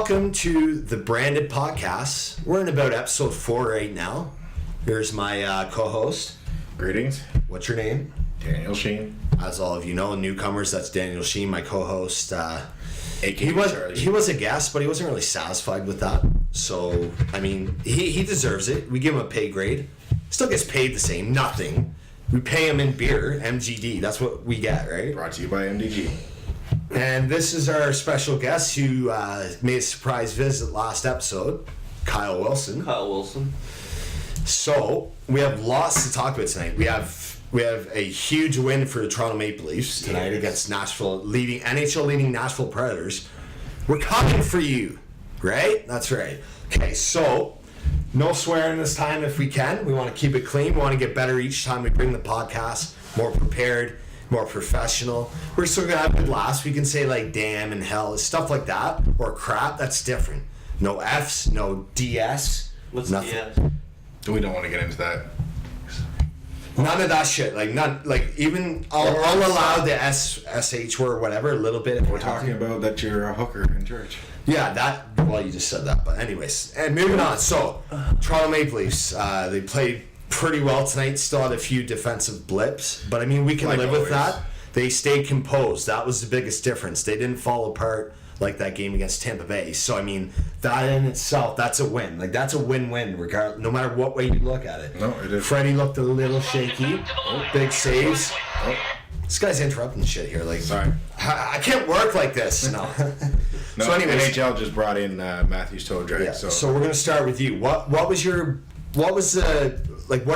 Welcome to the Branded Podcast. We're in about episode 4 right now. Here's my co-host. Greetings. What's your name? Daniel Sheen. As all of you know, newcomers, that's Daniel Sheen, my co-host. AKA Charlie. He was a guest, but he wasn't really satisfied with that. So, I mean, he deserves it. We give him a pay grade. Still gets paid the same, nothing. We pay him in beer, MGD. That's what we get, right? Brought to you by MDG. And this is our special guest who made a surprise visit last episode, Kyle Wilson. So we have lots to talk about tonight. We have a huge win for the Toronto Maple Leafs tonight against NHL leading Nashville Predators. We're coming for you, right? That's right. Okay, so no swearing this time if we can. We want to keep it clean. We want to get better each time we bring the podcast, more prepared, more professional. We're still gonna have good laughs. We can say like damn and hell, stuff like that, or crap. That's different. No Fs, no DS. What's nothing. DS? We don't want to get into that. None of that shit. Like none. Like even I'll allow the SH word or whatever a little bit. If We're talking about that you're a hooker in church. Yeah, that. Well, you just said that, but anyways, and moving on. So, Toronto Maple Leafs. They played pretty well tonight. Still had a few defensive blips, but I mean we can Like live with always. that. They stayed composed. That was the biggest difference. They didn't fall apart like that game against Tampa Bay. So I mean that in itself, that's a win. Like that's a win-win, regardless, no matter what way you look at it. No, it is. Freddie looked a little shaky. Big saves. This guy's interrupting shit here. Like, Sorry. I can't work like this. No. No, So anyways, NHL just brought in Matthew's toe drag. yeah. So, So we're gonna start with you. What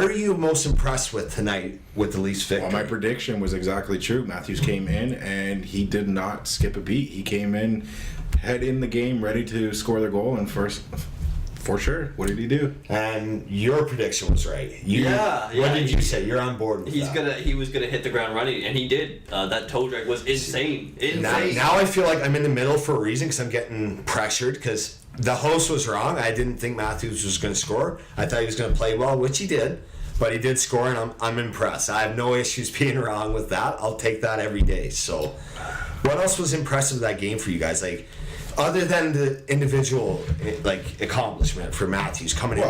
are you most impressed with tonight with the Leafs victory? well, my prediction was exactly true. Matthews came in and he did not skip a beat. He came in, head in the game, ready to score the goal, and for sure, what did he do? And your prediction was right. What did you say? You're on board with that. He was gonna hit the ground running, and he did. That toe drag was insane. Now I feel like I'm in the middle for a reason because I'm getting pressured because the host was wrong. I didn't think Matthews was going to score. I thought he was going to play well, which he did, but he did score, and I'm impressed. I have no issues being wrong with that. I'll take that every day. So, what else was impressive that game for you guys? Like, other than the individual accomplishment for Matthews coming in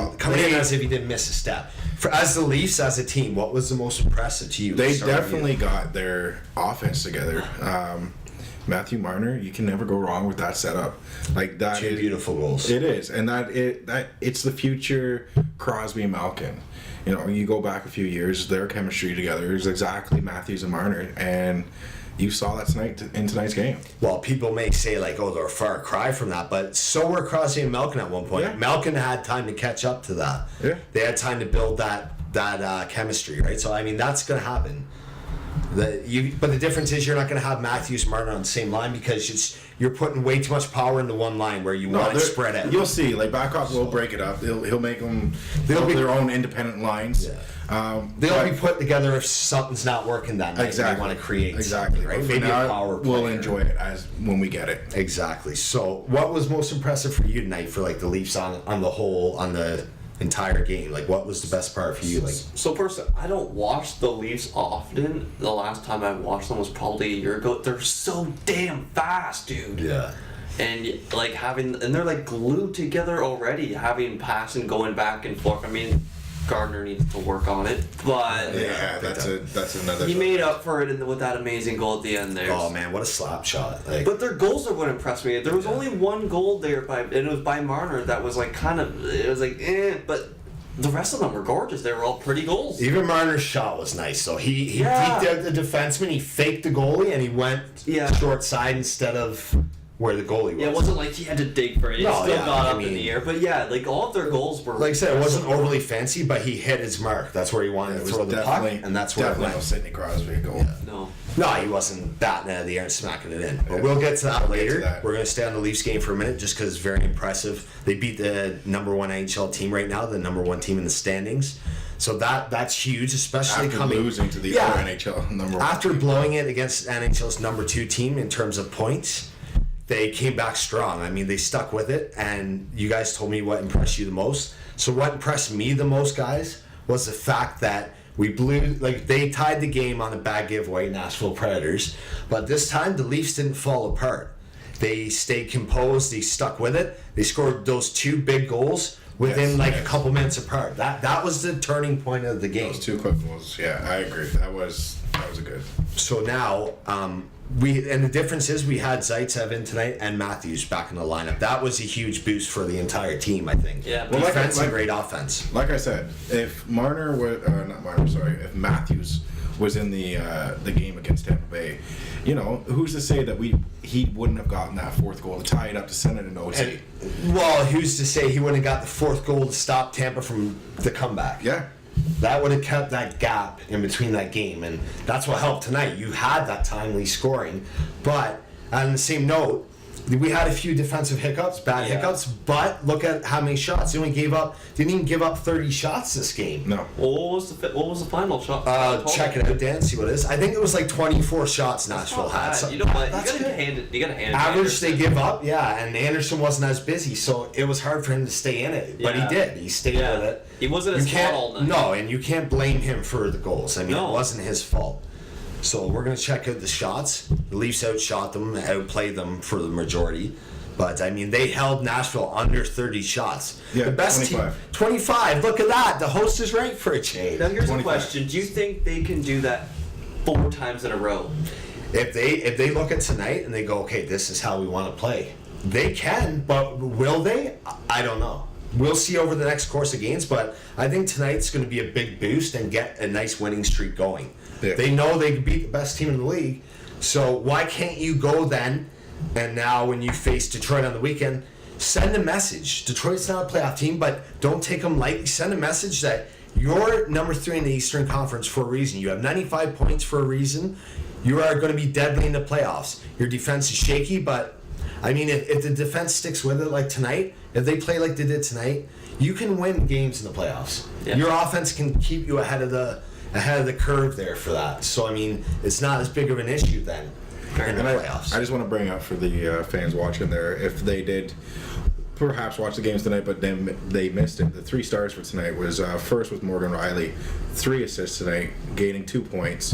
as if he didn't miss a step. As the Leafs, as a team, what was the most impressive to you? They definitely got their offense together. Matthew Marner, you can never go wrong with that setup. Like that, Two beautiful goals. It is, and it's the future Crosby Malkin. You know, you go back a few years, their chemistry together is exactly Matthews and Marner, and you saw that tonight in tonight's game. Well, people may say like, "Oh, they're a far cry from that," but so were Crosby and Malkin at one point. Yeah. Malkin had time to catch up to that. Yeah. They had time to build that chemistry, right? So I mean, that's going to happen. But the difference is you're not going to have Matthews and Martin on the same line because you're putting way too much power into one line where you want it spread out. You'll see. Like Babcock will break it up. He'll make them. They'll be their own independent lines. Yeah. They'll be put together if something's not working that night. Exactly. And they want to create exactly something, right? But for Maybe now, a power play. we'll enjoy it as when we get it. Exactly. So, what was most impressive for you tonight for like the Leafs on the whole on the entire game? Like, what was the best part for you? Like, So personally, I don't watch the Leafs often. The last time I watched them was probably a year ago. They're so damn fast, dude. yeah. And they're like glued together already, having pass and going back and forth. I mean, Gardner needs to work on it, but Yeah, that's another. he made up for it with that amazing goal at the end there. Oh man, what a slap shot! Like, But their goals are what impressed me. There was only one goal there, and it was by Marner that was like but the rest of them were gorgeous. They were all pretty goals. even Marner's shot was nice. So he Yeah. peeked out the defenseman, he faked the goalie, and he went short side instead of where the goalie was. Yeah, it wasn't like he had to dig for it. He No, still yeah, got I up in mean- the air. But yeah, like all of their goals were. Like I said, it wasn't overly fancy, but he hit his mark. That's where he wanted to throw the puck, and that's where it definitely went. no Sidney Crosby goal. No. No, he wasn't batting out of the air and smacking it in. But we'll get to that later. that. We're going to stay on the Leafs game for a minute just because it's very impressive. They beat the number one NHL team right now, the number one team in the standings. So that's huge, especially After coming losing to the other NHL number one. after blowing it against NHL's number 2 team in terms of points. They came back strong. I mean, they stuck with it, and you guys told me what impressed you the most. So what impressed me the most, guys, was the fact that we blew, like, they tied the game on a bad giveaway, Nashville Predators, but this time the Leafs didn't fall apart. They stayed composed. They stuck with it. They scored those 2 big goals within a couple minutes apart. That was the turning point of the game. Those 2 quick goals. Yeah, I agree. That was a good. So now, the difference is we had Zaitsev in tonight and Matthews back in the lineup. That was a huge boost for the entire team, I think. Yeah, well, but defense and great offense. Like I said, if Marner was if Matthews was in the game against Tampa Bay, who's to say that he wouldn't have gotten that 4th goal to tie it up to send it in OT? Well, who's to say he wouldn't have got the 4th goal to stop Tampa from the comeback? Yeah. That would have kept that gap in between that game, and that's what helped tonight. You had that timely scoring, but on the same note, we had a few defensive hiccups, hiccups, but look at how many shots. They only didn't even give up 30 shots this game. No. Well, what was the final shot? Check it out, Dan. See what it is. I think it was like 24 shots Nashville had. So, So you know what? that's You gotta good. hand it. Average they give up, yeah, and Anderson wasn't as busy, so it was hard for him to stay in it. But he Yeah. did. He stayed Yeah. with it. He wasn't You as hot can't, all night. no, and you can't blame him for the goals. I mean, No. it wasn't his fault. So we're gonna check out the shots. The Leafs outshot them, outplayed them for the majority. But I mean, they held Nashville under 30 shots. Yeah, the best 25. team, 25. Look at that. The host is right for a change. Now here's 25. a question: do you think they can do that 4 times in a row? If they look at tonight and they go, okay, this is how we want to play, they can. But will they? I don't know. We'll see over the next course of games. But I think tonight's going to be a big boost and get a nice winning streak going. Yeah. They know they can beat the best team in the league. So why can't you go then? And now when you face Detroit on the weekend, send a message. Detroit's not a playoff team, but don't take them lightly. Send a message that you're number 3 in the Eastern Conference for a reason. You have 95 points for a reason. You are going to be deadly in the playoffs. Your defense is shaky, but I mean, if the defense sticks with it like tonight, if they play like they did tonight, you can win games in the playoffs. Yeah. Your offense can keep you ahead of the curve there for that. So I mean, it's not as big of an issue then. In the And playoffs. I just want to bring up for the fans watching there, if they did perhaps watch the games tonight, but then they missed it. The 3 stars for tonight was first was Morgan Riley, 3 assists tonight, gaining 2 points.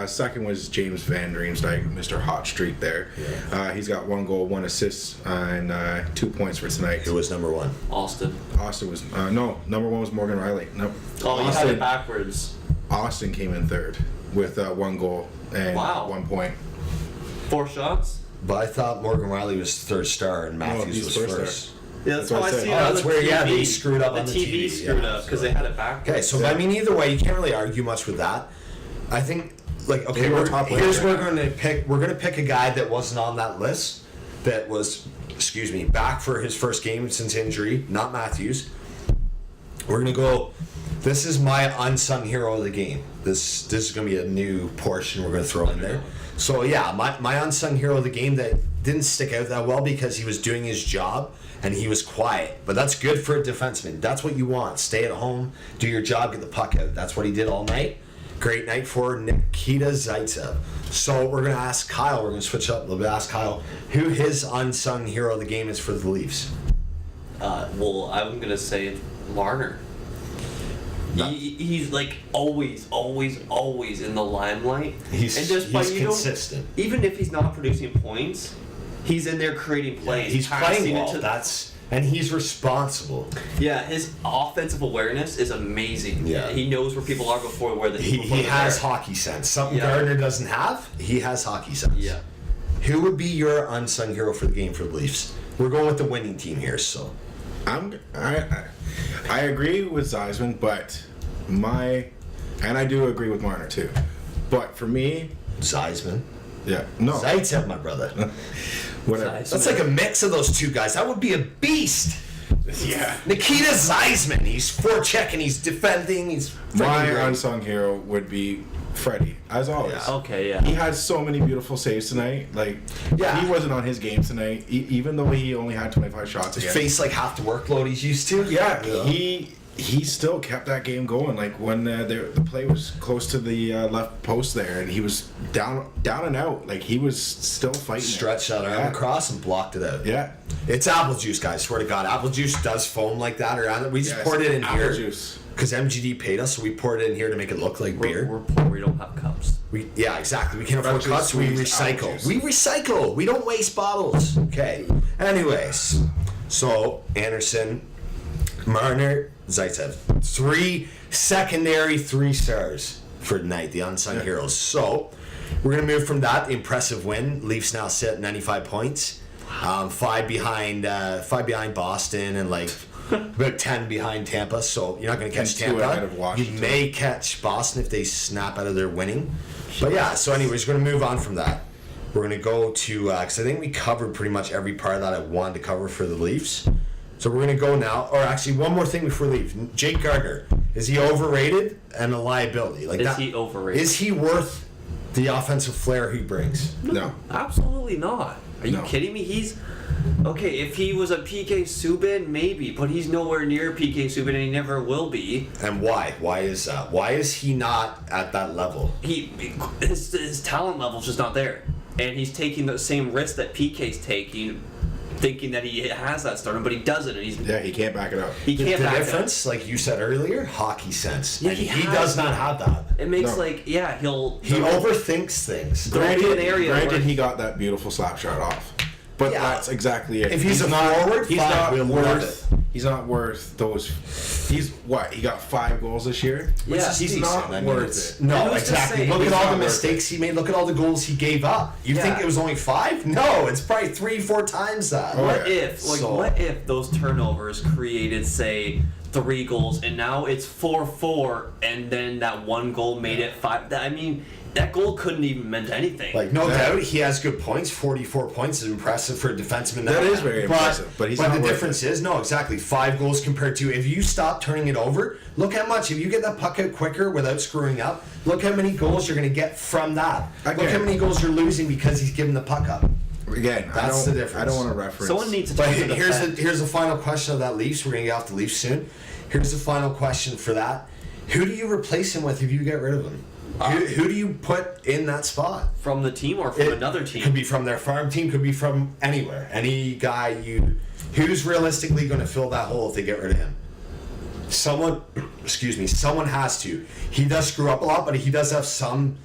Second was James Van Riemsdyk, Mr. Hot Streak there. Yeah. He's got 1 goal, 1 assist, and 2 points for tonight. Who was number 1? Austin. Austin was no, number 1 was Morgan Riley. Nope. Oh, you had it backwards. Austin came in 3rd with 1 goal and Wow. 1 point. 4 shots. But I thought Morgan Riley was 3rd star and Matthews he's was first first. Yeah, That's that's how what I I see said. it Oh, on that's the where, TV. yeah, they screwed up on the TV. TV, screwed yeah, up because so- they had it backwards. Okay, so I mean, either way, you can't really argue much with that. I think, like, okay, They were top here's players, we're gonna pick. We're gonna pick a guy that wasn't on that list, that was, back for his first game since injury, not Matthews. We're gonna go. This is my unsung hero of the game. This is gonna be a new portion we're gonna throw in there. So yeah, my unsung hero of the game that didn't stick out that well because he was doing his job and he was quiet. But that's good for a defenseman. That's what you want. Stay at home, do your job, get the puck out. That's what he did all night. Great night for Nikita Zaitsev. So we're gonna ask Kyle. We're gonna switch up a little bit. Ask Kyle who his unsung hero of the game is for the Leafs. Well, I'm gonna say Marner. He's like always in the limelight. He's consistent. Even if he's not producing points, he's in there creating plays. He's passing playing it well. to- And he's responsible. Yeah, his offensive awareness is amazing. Yeah. He knows where people are before He before they're has there. hockey sense. Something Yeah. Gardner doesn't have. He has hockey sense. Yeah. Who would be your unsung hero for the game for the Leafs? We're going with the winning team here, so. I agree with Zeisman, but and I do agree with Marner too. But for me, Zeisman. yeah, no, Zaitsev, my brother. whatever. Zeiss. That's like a mix of those two guys. That would be a beast. Yeah. Nikita Zeisman. He's forechecking. He's defending. He's My freaking great. unsung hero would be Freddie, as always. Yeah. Okay, yeah. He had so many beautiful saves tonight. Like, Yeah. he wasn't on his game tonight, even though he only had 25 shots His again. face like half the workload he's used to. Yeah, he still kept that game going. Like when the play was close to the left post there, and he was down and out. Like he was still fighting. Stretched that arm across and blocked it out. Yeah. It's apple juice, guys. Swear to God, apple juice does foam like that around it. We just Yes, poured it in apple here juice. because MGD paid us, so we poured it in here to make it look like beer. We're poor. We don't have cups. Exactly. We can't afford Freshly cuts. We squeezed apple recycle. juice. We recycle. We don't waste bottles. Okay. Anyways, so Anderson, Marner, Zaitsev, 3 secondary 3 stars for tonight. The unsung heroes. So we're gonna move from that impressive win. Leafs now sit at 95 points, 5 behind Boston, and like about 10 behind Tampa. So you're not gonna catch And 2 ahead Tampa. of You Washington. may catch Boston if they snap out of their winning. But yeah. So anyways, we're gonna move on from that. We're gonna go to because I think we covered pretty much every part that I wanted to cover for the Leafs. So we're gonna go now. Or actually, one more thing before we leave. Jake Gardiner, is he overrated and a liability? Like Is that, he overrated? Is he worth the offensive flair he brings? No. Absolutely not. Are you No. kidding me? He's okay. If he was a PK Subban, maybe, but he's nowhere near PK Subban, and he never will be. And why? Why is that? Why is he not at that level? His talent level's just not there, and he's taking the same risk that PK's taking, thinking that he has that stardom, but he doesn't, and He can't back it up. he The can't back it up. difference, like you said earlier, hockey sense. Yeah, and he he has does not that. have that. It makes No. he'll He overthinks things. There'll be an area where- Granted, he got that beautiful slap shot off. But Yeah. that's exactly it. If he's a forward, he's fine, not we'll love worth. He's not worth those. He's what? He got 5 goals this year. Which Yeah, is he's decent. not I mean, worth it's- it. I No, was just exactly. saying, Look he's at all not the worth mistakes he made. Look at all the goals he gave up. You Yeah. think it was only 5? No, it's probably 3-4 times that. Oh, What yeah. if, So- what if those turnovers created, say, 3 goals, and now it's 4-4, and then that 1 goal made it 5? I mean, that goal couldn't even meant anything. Like, no Yeah. doubt, he has good points. 44 points is impressive for a defenseman. That is very impressive, but he's not the worth difference is, no, exactly, 5 goals compared to if you stop turning it over. Look how much. If you get that puck out quicker without screwing up, look how many goals you're going to get from that. Look Again. how many goals you're losing because he's giving the puck up. Again, That's the difference. I don't want to reference. Someone needs to But take the here's the final question of that Leafs. We're going to get off the Leafs soon. Here's the final question for that. Who do you replace him with if you get rid of him? Who do you put in that spot? from the team or from It another team. Could be from their farm team, could be from anywhere. Any guy who's realistically going to fill that hole if they get rid of him. Someone has to. He does screw up a lot, but he does have some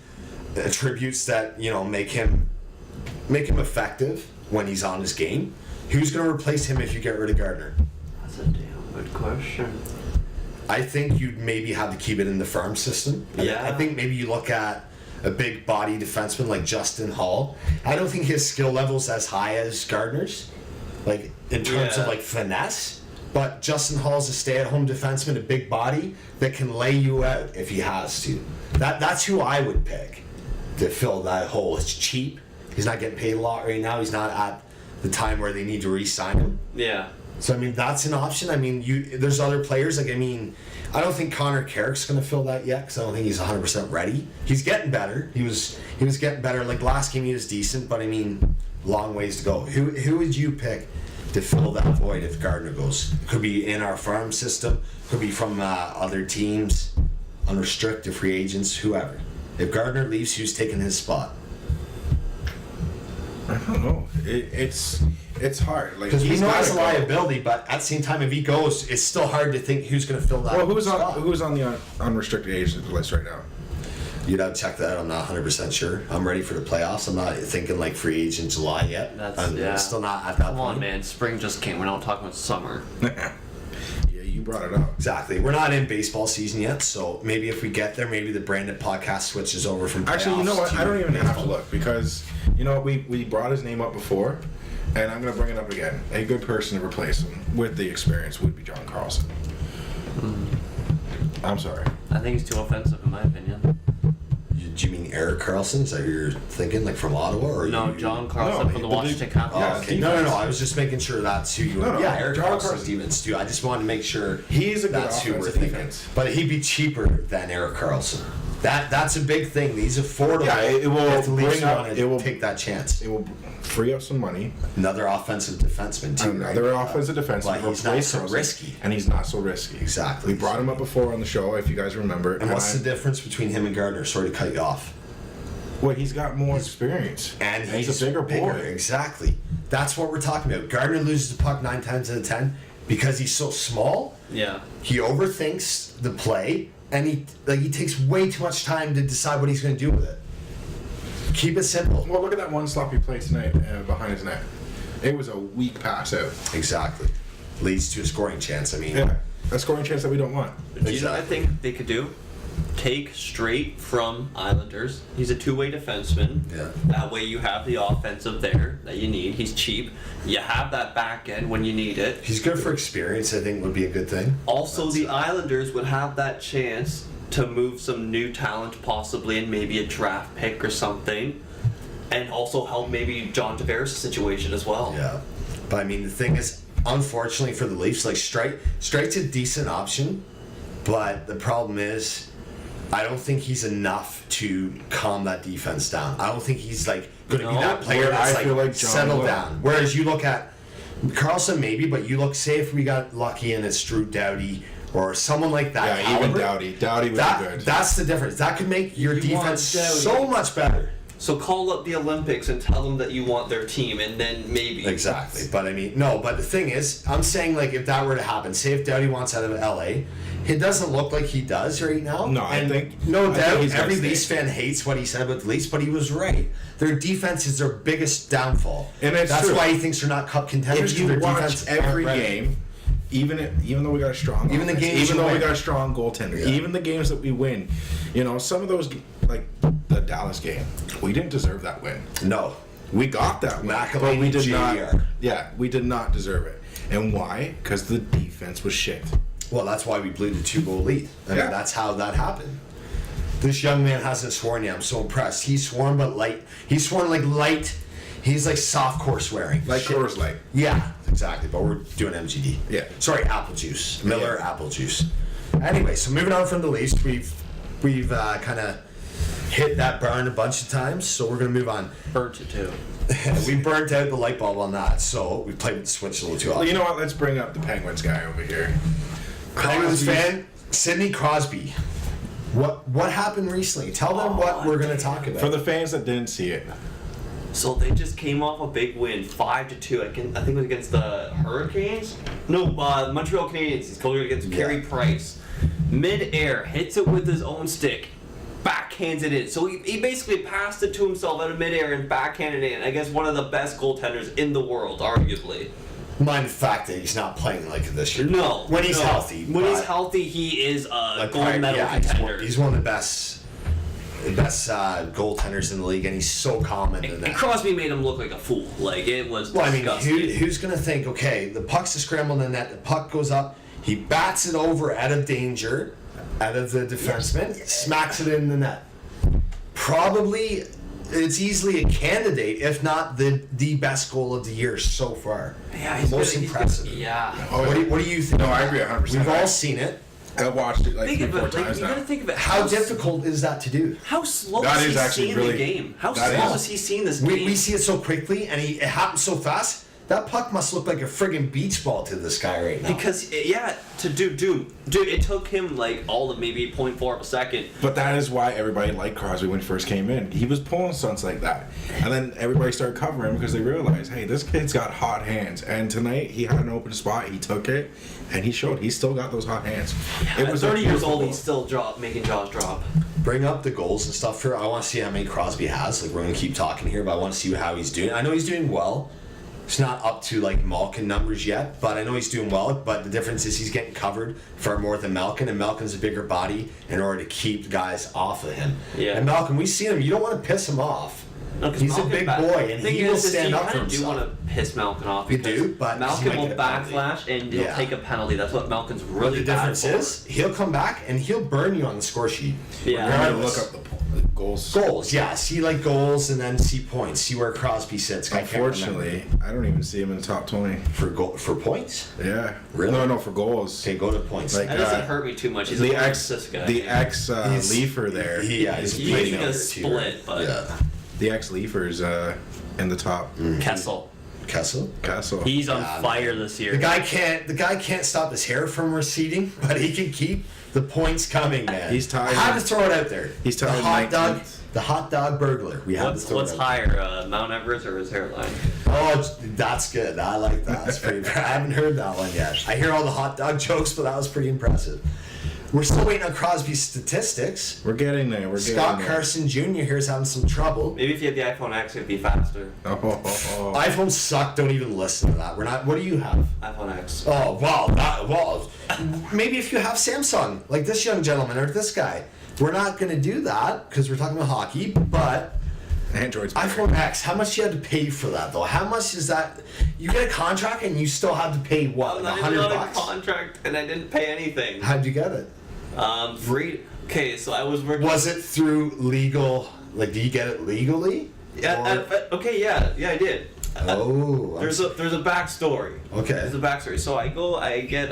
attributes that, make him effective when he's on his game. Who's going to replace him if you get rid of Gardiner? That's a damn good question. I think you'd maybe have to keep it in the farm system. Yeah. I think maybe you look at a big body defenseman like Justin Hall. I don't think his skill level's as high as Gardner's, like in terms Yeah. of like finesse. But Justin Hall's a stay-at-home defenseman, a big body that can lay you out if he has to. That's who I would pick to fill that hole. It's cheap. He's not getting paid a lot right now. He's not at the time where they need to re-sign him. Yeah. So I mean that's an option. I mean there's other players I don't think Connor Carrick's going to fill that yet because I don't think he's 100% ready. He's getting better. He was getting better. Like last game he was decent, but long ways to go. Who would you pick to fill that void if Gardiner goes? Could be in our farm system. Could be from other teams, unrestricted free agents, whoever. If Gardiner leaves, who's taking his spot? I don't know. It's hard. Like Because we he's know gotta he's a go. liability, but at the same time, if he goes, it's still hard to think who's going to fill that. Well, who's spot. on the unrestricted agent list right now? You'd have to check that. I'm not 100% sure. I'm ready for the playoffs. I'm not thinking like free agent July yet. I'm still not at that Come point. on, man. Spring just came. We're not talking about summer. Yeah, you brought it up. Exactly. We're not in baseball season yet, so maybe if we get there, maybe the branded podcast switches over from playoffs. Actually, you know what? to I don't even have to baseball. look because we brought his name up before, and I'm gonna bring it up again. A good person to replace him with the experience would be John Carlson. I'm sorry. I think he's too offensive, in my opinion. Do you mean Eric Carlson? Is that who you're thinking, like from Ottawa, or No, you? John Carlson No, from the but Washington Oh, Capitals. okay. No. I was just making sure that's who you were. No, Yeah, Eric John Carlson, Carlson. Stevens too. I just wanted to make sure He's a good that's who we're offensive thinking. defense. But he'd be cheaper than Eric Carlson. That's a big thing. He's affordable. Yeah, it will if the Leafs bring up- want it will- to take that chance. It will free up some money. Another offensive defenseman too. Another right? offensive defenseman. But he's not replace so Carlson, risky. and he's not so risky. Exactly. We brought him up before on the show, if you guys remember. And what's the difference between him and Gardner? Sorry to cut you off. Well, he's got more experience, And he's a bigger boy. Exactly. That's what we're talking about. Gardner loses the puck 9 times out of 10 because he's so small. Yeah. He overthinks the play, and he takes way too much time to decide what he's going to do with it. Keep it simple. Well, look at that one sloppy play tonight behind his net. It was a weak pass out. Exactly. Leads to a scoring chance. I mean, Yeah, a scoring chance that we don't want. Do you know what I think they could do? Take straight from Islanders. He's a two-way defenseman. Yeah. That way you have the offensive there that you need. He's cheap. You have that back end when you need it. he's good for experience. I think would be a good thing. Also, the Islanders would have that chance to move some new talent possibly and maybe a draft pick or something. And also help maybe John Tavares' situation as well. Yeah, but I mean the thing is, unfortunately for the Leafs, like Strite's a decent option, but the problem is, I don't think he's enough to calm that defense down. I don't think he's like going to be No, that player where that's I feel like John settled will. down. Whereas you look at Carlson maybe, but you look, say if we got lucky and it's Drew Doughty or someone like that. Yeah, even caliber, Doughty. Doughty would be good. That's the difference. That could make your You want defense Doughty. so much better. So call up the Olympics and tell them that you want their team, and then maybe. Exactly. But I mean, no, but the thing is, I'm saying, like, if that were to happen, say if Doughty wants out of LA, it doesn't look like he does right now. No, I and think- no I doubt think he's gonna every stay. Leafs fan hates what he said about the Leafs, but he was right. Their defense is their biggest downfall. And it's that's true. why he thinks they're not cup contenders. If you 'cause their watch defense aren't every ready. game, even though we got a strong Even the offense, games even you though we win. got a strong goaltender, Yeah. even the games that we win, some of those, like the Dallas game, we didn't deserve that win. No. We got that win, McElwain but we did JR. not. Yeah, we did not deserve it. And why? Because the defense was shit. Well, that's why we blew the 2-goal lead. I mean, Yeah. that's how that happened. This young man hasn't sworn yet. I'm so impressed. He's sworn, but light. He's sworn like light. He's like softcore swearing. Like Coors Light. Yeah, exactly. But we're doing MGD. Yeah. Sorry, apple juice. Miller Yeah. apple juice. Anyway, so moving on from the Leafs, we've kind of hit that burn a bunch of times, so we're gonna move on. Burnt it too. We burnt out the light bulb on that, so we played with the switch a little too Well, often. you know what? Let's bring up the Penguins guy over here. Penguins Crosby's- fan, Sidney Crosby. What happened recently? Tell them what we're gonna talk about. For the fans that didn't see it, So they just came off a big win, 5-2. I think it was against the Hurricanes. No, Montreal Canadiens. He's going against Carey Price. Mid-air, hits it with his own stick, backhands it in. So he basically passed it to himself out of mid-air and backhanded it in. I guess one of the best goaltenders in the world, arguably. Mind the fact that he's not playing like it this year. No, when he's no. healthy. When he's but, healthy, he is a like, gold medal yeah, contender. he's one of the best goaltenders in the league, and he's so calm in the And net. Crosby made him look like a fool. Like, it was Well, I mean, disgusting. who's going to think, okay, the puck's a scramble in the net, the puck goes up, he bats it over out of danger, out of the defenseman, smacks it in the net. Probably, it's easily a candidate, if not the best goal of the year so far. Yeah, The most good. impressive. Yeah. Oh, What do you think? No, of I that? agree 100%. We've all seen it. I watched it like Think 3 of 4 it. Like, times you now. gotta think of it. How difficult is that to do? How slow That is is he actually seeing really- the game? How that slow is. is he seeing this game? We see it so quickly, and it happens so fast. That puck must look like a friggin' beach ball to this guy right now. Because to dude, it took him like all of maybe 0.4 of a second. But that is why everybody liked Crosby when he first came in. He was pulling stunts like that. And then everybody started covering him because they realized, hey, this kid's got hot hands. And tonight he had an open spot, he took it, and he showed he's still got those hot hands. At 30 years old, beautiful- he's still making jaws drop. Bring up the goals and stuff for. I want to see how many Crosby has. Like, we're gonna keep talking here, but I want to see how he's doing. I know he's doing well. It's not up to like Malkin numbers yet, but I know he's doing well. But the difference is he's getting covered for more than Malkin, and Malkin's a bigger body in order to keep guys off of him. Yeah. And Malkin, we've seen him. You don't want to piss him off. No, 'cause He's a Malkin big boy, and he will stand up for You do himself. want to piss Malkin off. You because do, but he Malkin might will get a penalty. backlash and he'll Yeah. take a penalty. That's what Malkin's But really the bad difference for. is he'll come back and he'll burn you on the score sheet. Yeah. I'm gonna Regardless. look up the goals. Goals, yeah. See like goals and then see points. See where Crosby sits. I can't remember. Unfortunately, I don't even see him in the top 20. for points. Yeah. Really? No, for goals. Okay, go to points. Like, That doesn't uh, hurt me too much. He's a The little ex, assist guy. the ex He's- Leafer there. he's He's playing gonna over split, but yeah. The ex Leafers in the top. Kessel. Kessel. Castle. He's on Yeah, fire this year. The guy can't stop his hair from receding, but he can keep the points coming, man. He's tied. I had to throw it out there. He's tied the hot dog burglar. We had to throw What's it out higher, Mount Everest or his hairline? Oh, that's good. I like that. That's pretty. I haven't heard that one yet. I hear all the hot dog jokes, but that was pretty impressive. We're still waiting on Crosby's statistics. We're getting there. We're Scott getting there. Carson Jr. here is having some trouble. Maybe if you had the iPhone X, it'd be faster. Oh. iPhones suck. Don't even listen to that. We're not. What do you have? iPhone X. Oh well. Maybe if you have Samsung, like this young gentleman or this guy, we're not going to do that because we're talking about hockey. But Android's better. iPhone X, how much you had to pay for that though? How much is that? You get a contract and you still have to pay what, I'm like not even on a $100? contract, and I didn't pay anything. How'd you get it? Okay, so I was working. Was it through legal? Like, did you get it legally? Yeah. Yeah, I did. Oh, There's a backstory. Okay. There's a backstory. So I get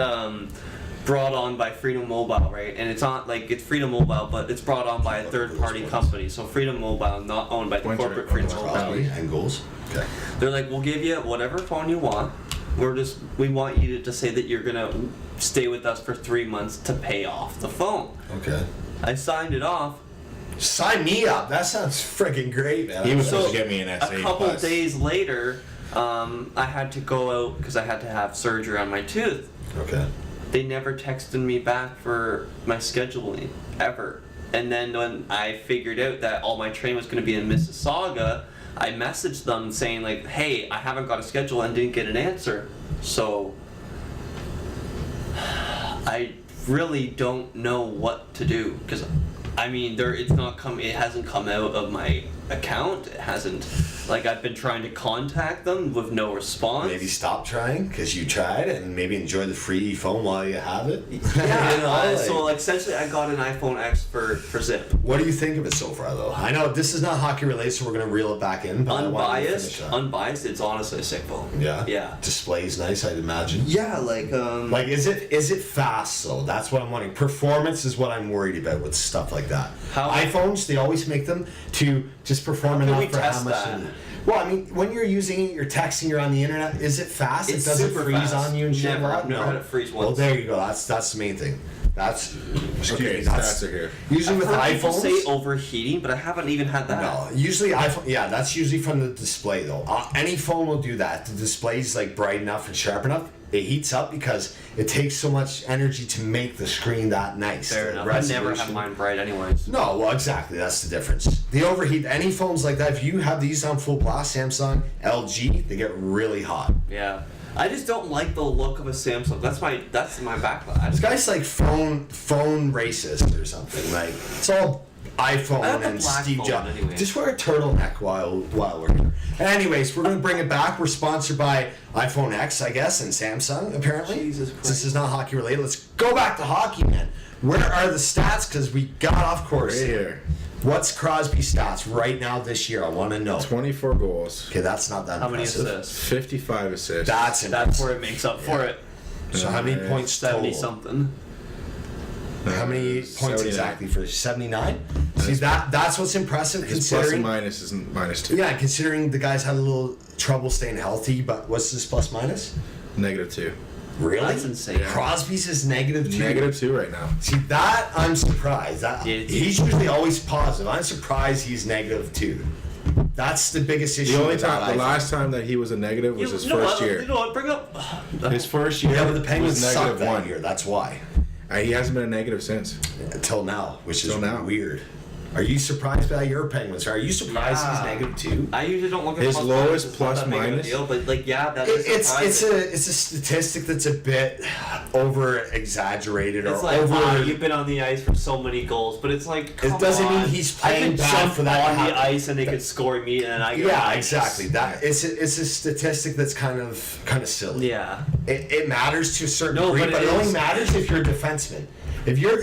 brought on by Freedom Mobile, right? And it's not like it's Freedom Mobile, but it's brought on by a third party company. So Freedom Mobile, not owned by the Winter- corporate Freedom Winter- Mobile. Crosby and goals. Okay. They're like, we'll give you whatever phone you want. We want you to say that you're gonna stay with us for 3 months to pay off the phone. Okay. I signed it off. Sign me up. That sounds freaking great, man. He was So, supposed to get me an S8 a couple Plus. days later, I had to go out because I had to have surgery on my tooth. Okay. They never texted me back for my scheduling ever. And then when I figured out that all my training was going to be in Mississauga, I messaged them saying like, "Hey, I haven't got a schedule," and didn't get an answer. So I really don't know what to do because I mean, it hasn't come out of my account. It hasn't, like, I've been trying to contact them with no response. Maybe stop trying because you tried, and maybe enjoy the free phone while you have it. Yeah, You know, so like- like essentially I got an iPhone X for Zip. What do you think of it so far, though? I know this is not hockey related, so we're gonna reel it back in. But I wanted to finish that. Unbiased, it's honestly a sick phone. Yeah. Yeah. Display's nice, I'd imagine. Yeah, like Like, is it fast though? That's what I'm wondering. Performance is what I'm worried about with stuff like that. How- iPhones, they always make them to just perform How can enough we for how test much. that? Well, I mean, when you're using it, you're texting, you're on the internet. Is it fast? It's it doesn't super freeze fast. on you and shit. Never. a lot? I've never No. had it freeze Well, once. there you go. That's the main thing. That's Okay, that's stats are here. usually with I've heard people iPhones. say overheating, but I haven't even had that. No, usually iPhone. Yeah, that's usually from the display though. Any phone will do that. The display's like bright enough and sharp enough. It heats up because it takes so much energy to make the screen that nice. Fair The enough. I never resolution. have mine bright anyways. No, well, exactly. That's the difference. The overheat. Any phones like that, if you have these on full blast, Samsung, LG, they get really hot. Yeah. I just don't like the look of a Samsung. That's my backlash. This guy's like phone racist or something. Like it's all iPhone I have the and black Steve phone Jobs. anyway. Just wear a turtleneck while we're here. Anyways, we're gonna bring it back. We're sponsored by iPhone X, I guess, and Samsung. Apparently, Jesus Christ. This is not hockey related. Let's go back to hockey, man. Where are the stats? Because we got off course Right here. What's Crosby's stats right now this year? I want to know. 24 goals, Okay, that's not that How many impressive. assists? 55 assists. That's That's impressive. where it makes up for it. So how many points 70 total? something. How many points 79. exactly for 79? See that's what's impressive His plus and considering. minus is -2. Yeah, considering the guy's had a little trouble staying healthy, but what's his plus minus? -2. Really? That's insane. Crosby's is -2. -2 right now. See that I'm surprised. That Yeah, he's usually always positive. I'm surprised he's -2. That's the biggest issue. The only with that, time, the I last time that he was a negative was his You know first what? year. You know what? Bring up. His first year think. Yeah, but the Penguins was sucked that -1. year. That's why. He hasn't been a negative since. Until now, which is Till now. weird. Are you surprised by your Penguins? Are you surprised Yeah. he's -2? I usually don't look at His plus lowest minus, it's not plus that big of a minus? deal, but like yeah, that is It's surprising. a statistic that's a bit over exaggerated or It's like, over. wow, you've been on the ice for so many goals, but it's like, come doesn't mean on. he's I playing could bad jump for that to on the happen. ice and they could score me, and I get Yeah, minus. exactly. That it's a statistic that's kind of silly. Yeah. It matters to a certain No, degree, but but it it only is- matters if you're a defenseman. If you're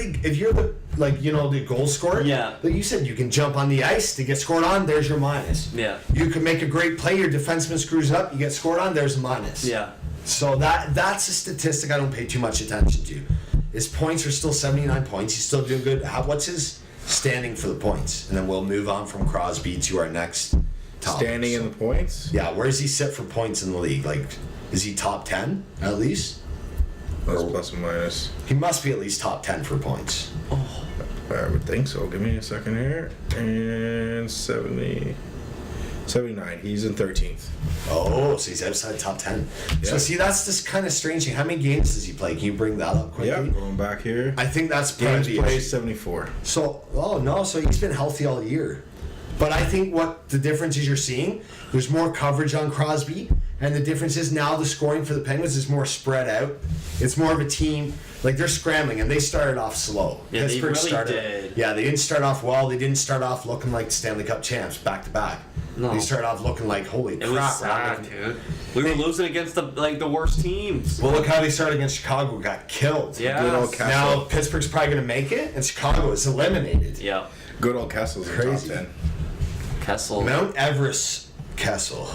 the like the goal scorer. Yeah. Like you said, you can jump on the ice to get scored on. There's your minus. Yeah. You can make a great play. Your defenseman screws up. You get scored on. There's a minus. Yeah. So that's a statistic I don't pay too much attention to. His points are still 79 points. He's still doing good. What's his standing for the points? And then we'll move on from Crosby to our next topic. Standing in the points. Yeah, where does he sit for points in the league? Like, is he top 10 at least? That's plus and minus. He must be at least top 10 for points. I would think so. Give me a second here. And 70. 79. He's in 13th. Oh, so he's outside top 10. So Yeah. see, that's this kind of strange thing. How many games does he play? Can you bring that up quickly? Yeah, going back here. I think that's part of Games the played issue. 74. So, oh no, so he's been healthy all year. But I think what the difference is you're seeing, there's more coverage on Crosby, and the difference is now the scoring for the Penguins is more spread out. It's more of a team, like they're scrambling, and they started off slow. Yeah, they really did. Yeah, they didn't start off well. They didn't start off looking like Stanley Cup champs back to back. No. They started off looking like, holy It crap. was we're sad, not- dude. We were losing against the worst teams. Well, look how they started against Chicago, got killed. Yeah. Good old Kessel. Now Pittsburgh's probably going to make it, and Chicago is eliminated. Yeah. Good old Kessel's in Crazy. top 10. Kessel. Mount Everest Kessel.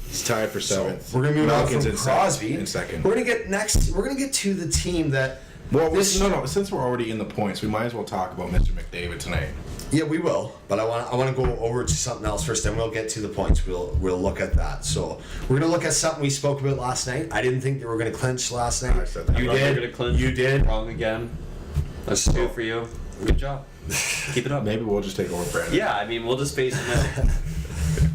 He's tied for So 7th. we're gonna move on Malkin's from in Crosby. in second. We're gonna get next. We're gonna get to the team that. Well, this. no. Since we're already in the points, we might as well talk about Mr. McDavid tonight. Yeah, we will. But I want to go over to something else first. Then we'll get to the points. We'll look at that. So we're gonna look at something we spoke about last night. I didn't think they were gonna clinch last night. I said that. You I thought they were did. gonna clinch. You did. Wrong again. That's two for you. Good job. Keep it up. Maybe we'll just take over Brandon. Yeah, I mean, we'll just face it.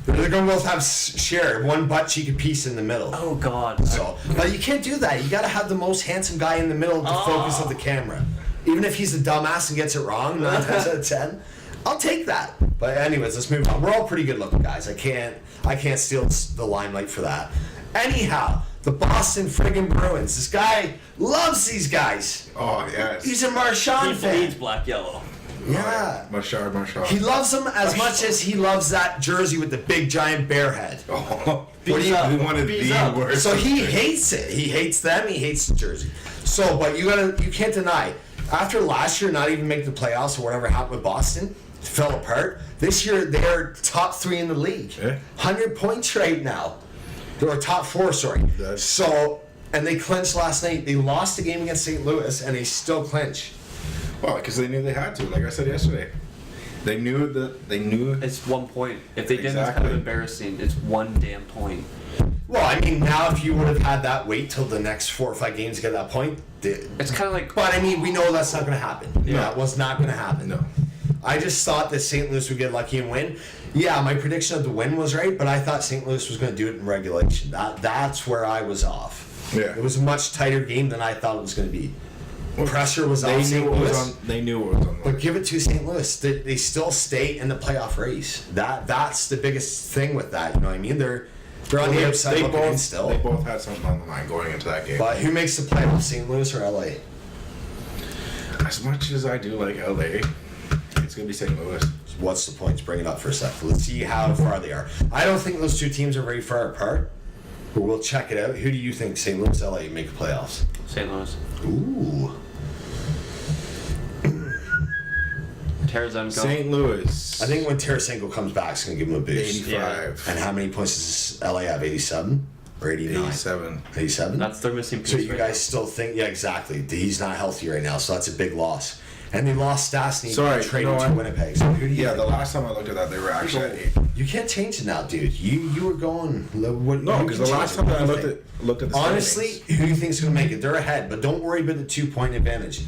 They're gonna both have share one butt cheek piece in the middle. Oh God. So, but you can't do that. You got to have the most handsome guy in the middle, the focus of the camera. Even if he's a dumbass and gets it wrong 9 times out of 10, I'll take that. But anyways, let's move on. We're all pretty good looking guys. I can't steal the limelight for that. Anyhow, the Boston friggin' Bruins. This guy loves these guys. Oh, yes. He's a Marchand He fan. bleeds black yellow. Yeah. Marchand. He loves them as much as he loves that jersey with the big giant bear head. Oh, What do you- one of Bees the up. worst. So he hates it. He hates them. He hates the jersey. So, but you can't deny. After last year, not even making the playoffs or whatever happened with Boston, fell apart. This year, they're top 3 in the league. Yeah. 100 points right now. They're top 4, sorry. That's- So, and they clinched last night. They lost the game against St. Louis, and they still clinch. Well, because they knew they had to. Like I said yesterday, they knew that they knew. It's 1 point. If they didn't, it's kind Exactly. of embarrassing. It's one damn point. Well, I mean, now if you would have had that wait till the next 4 or 5 games to get that point, It's kind of like. but I mean, we know that's not going to happen. No. That was not going to happen. No. I just thought that St. Louis would get lucky and win. Yeah, my prediction of the win was right, but I thought St. Louis was going to do it in regulation. That's where I was off. Yeah. It was a much tighter game than I thought it was going to be. Pressure was They on knew St. what was Louis. on. They knew what was on. But give it to St. Louis. They still stay in the playoff race. That's the biggest thing with that. You know what I mean? They're on the outside They looking in both still. They both had something on the line going into that game. But who makes the playoffs, St. Louis or LA? As much as I do like LA, it's gonna be St. Louis. What's the points? Bring it up for a sec. Let's see how far they are. I don't think those two teams are very far apart, but we'll check it out. Who do you think, St. Louis, LA, make the playoffs? St. Louis. Ooh. Tarazenko. St. Louis. I think when Tarasenko comes back, it's going to give him a boost. 85. And how many points does LA have? 87 or 89? 87. 87? That's their missing piece. So you right guys still think, yeah, exactly. He's not healthy right now, so that's a big loss. And they lost Stastny Sorry, traded no, to I- Winnipeg. So who do you Yeah, the think? last time I looked at that, they were actually at 8. You can't change it now, dude. You were going. What, No, you because can the change last it. time that I What do you looked at the honestly, standings, who do you think's going to make it? They're ahead, but don't worry about the 2-point advantage.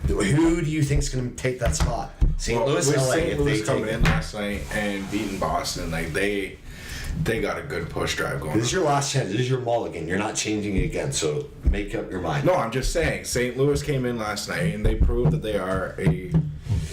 Who do you think's going to take that spot? St. well, Louis, with LA. St. If Louis they coming take in last night and beating Boston, like they got a good push drive going. this is your last chance. This is your mulligan. You're not changing it again. So make up your mind. No, I'm just saying. St. Louis came in last night and they proved that they are a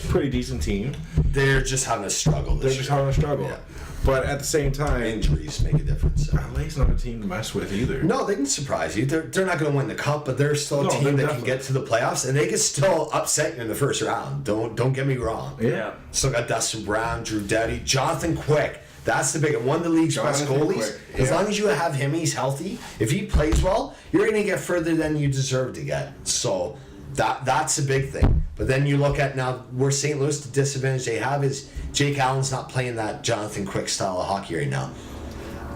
pretty decent team. They're just having a struggle. They're This just year. having a struggle. Yeah. But at the same time, Injuries make a difference. So. LA's not a team to mess with either. No, they can surprise you. They're not going to win the cup, but they're still a No, team they're that can definitely- get to the playoffs, and they can still upset you in the first round. Don't get me wrong. Yeah. Still got Dustin Brown, Drew Doughty, Jonathan Quick. That's the big one. One of the league's best Jonathan goalies. Quick, As yeah. long as you have him, he's healthy. If he plays well, you're going to get further than you deserve to get. So that's a big thing. But then you look at now where St. Louis, the disadvantage they have is Jake Allen's not playing that Jonathan Quick style of hockey right now.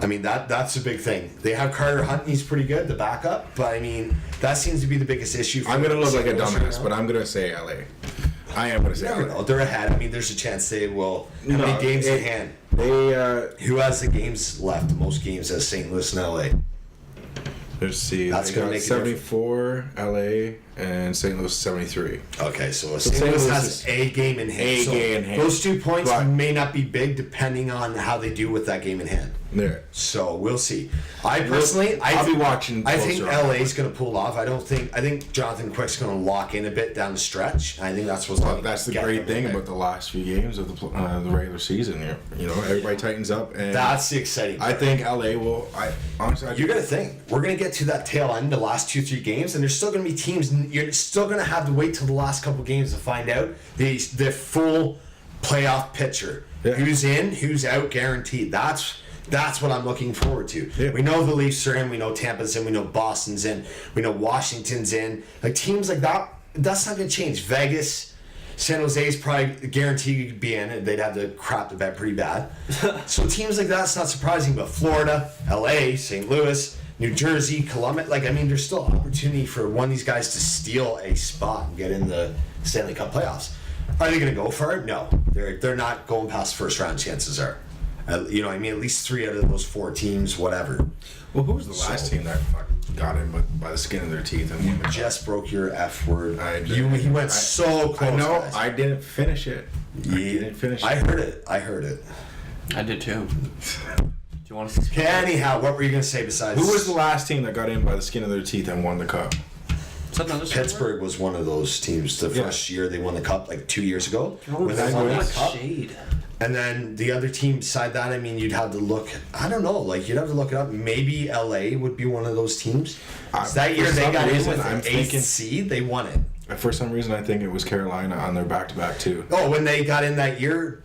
I mean, that's a big thing. They have Carter Hunt, he's pretty good, the backup. But, I mean, that seems to be the biggest issue for I'm going to look St. like a Louis right dumbass, now. but I'm going to say LA. I am going to You say never LA. know. They're ahead. I mean, there's a chance they will. How many games in hand? They, Who has the games left? The most games as St. Louis and LA. let's see. That's They gonna got make a 74, LA. and St. Louis is 73. Okay, so St. St. Louis Louis has is a game in hand. a So game in hand. those 2 points But- may not be big depending on how they do with that game in hand. There. So we'll see. I personally, I'll be watching I think closer on that LA's going to pull off. I think Jonathan Quick's going to lock in a bit down the stretch. I think that's what's Well, going to that's the great thing about the last few games of the regular season. Here, you know, everybody tightens up, and That's the exciting part. I think LA will. Honestly, You got to think we're going to get to that tail end, the last 2-3 games, and there's still going to be teams. You're still going to have to wait till the last couple games to find out the full playoff picture. Yeah. Who's in, who's out, guaranteed. That's what I'm looking forward to. Yeah. We know the Leafs are in, we know Tampa's in, we know Boston's in, we know Washington's in. Like teams like that, that's not going to change. Vegas, San Jose's probably guaranteed to be in, and they'd have to crap the bed pretty bad. So teams like that's not surprising. But Florida, LA, St. Louis, New Jersey, Columbus, there's still opportunity for one of these guys to steal a spot and get in the Stanley Cup playoffs. Are they going to go for it? No, they're not going past first round. Chances are. At least 3 out of those 4 teams, whatever. Well, who was the last team that got in by the skin of their teeth and won the cup? Just broke your F word. He He went so close. I know. guys. I didn't finish it. I didn't finish I it. heard it. I did too. Do you want to? Okay, anyhow, what were you going to say besides? Who was the last team that got in by the skin of their teeth and won the cup? Is that another story? Pittsburgh was one of those teams. The Yeah. first year they won the cup, 2 years ago. Oh, when they that's won not that cup. shade. And then the other team beside that, you'd have to look. I don't know. You'd have to look it up. Maybe LA would be one of those teams. 'Cause that year for they some got in reason, with I'm an thinking- 8th seed. They won it. For some reason, I think it was Carolina on their back-to-back too. Oh, when they got in that year,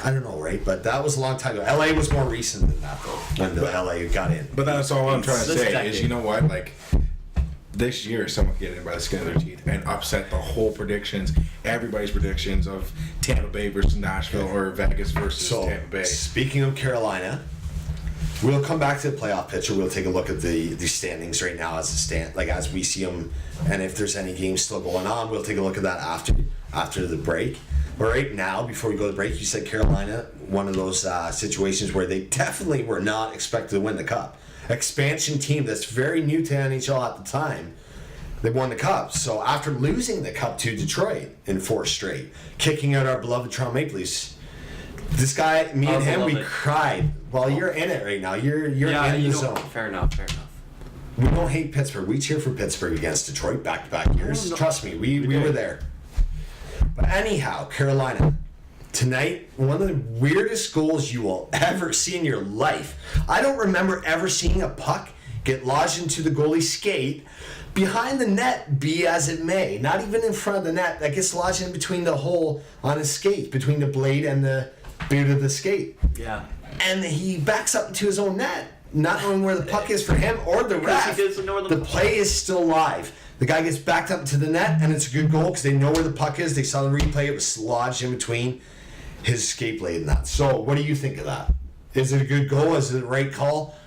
I don't know, right? But that was a long time ago. LA was more recent than that, though. When the LA got in. But that's all I'm trying to This say decade. is, you know what? This year, someone could get in by the skin of their teeth and upset the whole predictions, everybody's predictions of Tampa Bay versus Nashville or Vegas versus So, Tampa Bay. speaking of Carolina, we'll come back to the playoff picture. We'll take a look at the standings right now as we see them, and if there's any games still going on, we'll take a look at that after the break. But right now, before we go to the break, you said Carolina, one of those situations where they definitely were not expected to win the cup. Expansion team that's very new to NHL at the time. They won the cup. So after losing the cup to Detroit in 4 straight, kicking out our beloved Toronto Maple Leafs, this guy, me and him, we beloved. cried. Well, you're in it right now. You're in the zone. Fair enough. We don't hate Pittsburgh. We cheer for Pittsburgh against Detroit back-to-back years. no. Trust me, we were there. But anyhow, Carolina. Tonight, one of the weirdest goals you will ever see in your life. I don't remember ever seeing a puck get lodged into the goalie's skate behind the net, be as it may. Not even in front of the net. That gets lodged in between the hole on his skate, between the blade and the boot of the skate. Yeah. And he backs up into his own net, not knowing where the puck is for him or the Because ref. he doesn't know where the The puck play is still live. The guy gets backed up to the net, and it's a good goal because they know where the puck is. They saw the replay; it was lodged in between his skate blade and that. So, what do you think of that? Is it a good goal? Is it the right call?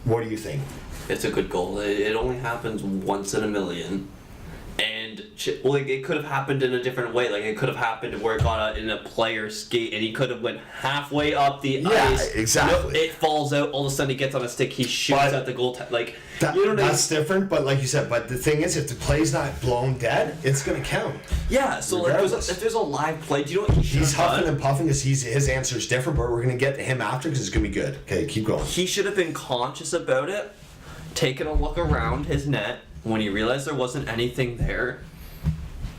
What do you think? It's a good goal. It only happens once in a million. And it could have happened in a different way. It could have happened where it got in a player's skate, and he could have went halfway up the ice. exactly. It falls out. All of a sudden, he gets on a stick. He shoots But at the goal. That, you know what I mean? that's different, but like you said, but the thing is, if the play's not blown dead, it's going to count. Yeah. So Regardless. if there's a live play, do you know what he should He's have huffing done? and puffing because his answer is different, but we're going to get to him after because it's going to be good. Okay, keep going. He should have been conscious about it, taken a look around his net. When he realized there wasn't anything there,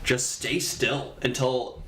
just stay still until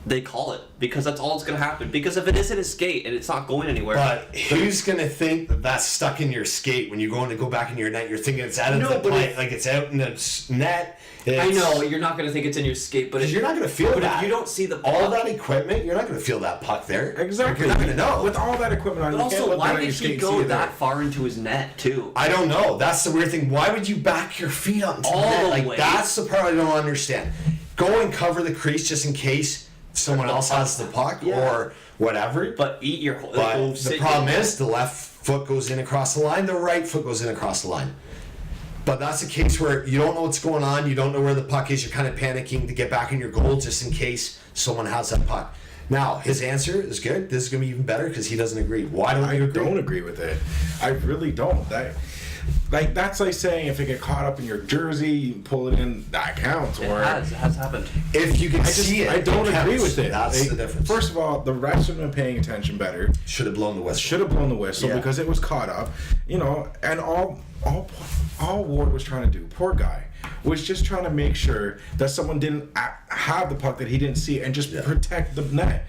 they call it, because that's all that's going to happen. Because if it isn't a skate and it's not going anywhere, But who's going to think that that's stuck in your skate when you're going to go back in your net? You're thinking it's out of No, the but plate, if- like it's out in the net. I know you're not going to think it's in your skate, but if You're not going to feel but that. if you don't see the all puck- that equipment, you're not going to feel that puck there. Exactly. You're not going to know. With all that equipment on, But you can't also, look why down at did your he skate and go see it that there. far into his net too? I don't know. That's the weird thing. Why would you back your feet up into All the net? the Like way. that's the part I don't understand. Go and cover the crease just in case someone The else puck. has the puck Yeah. or whatever. But eat your whole. But the problem is the left foot goes in across the line, the right foot goes in across the line. But that's a case where you don't know what's going on, you don't know where the puck is, you're kind of panicking to get back in your goal just in case someone has that puck. Now, his answer is good. This is going to be even better because he doesn't agree. Why don't you I agree? don't agree with it. I really don't. Like, that's like saying if it get caught up in your jersey, you pull it in, that counts. It Or has happened. If you can I just, see it, I don't it agree counts. with it. That's Like, the difference. First of all, the refs should have been paying attention better. Should have blown the whistle. Should have blown the whistle Yeah. because it was caught up. You know, and all Ward was trying to do, poor guy, was just trying to make sure that someone didn't have the puck that he didn't see and just protect the net.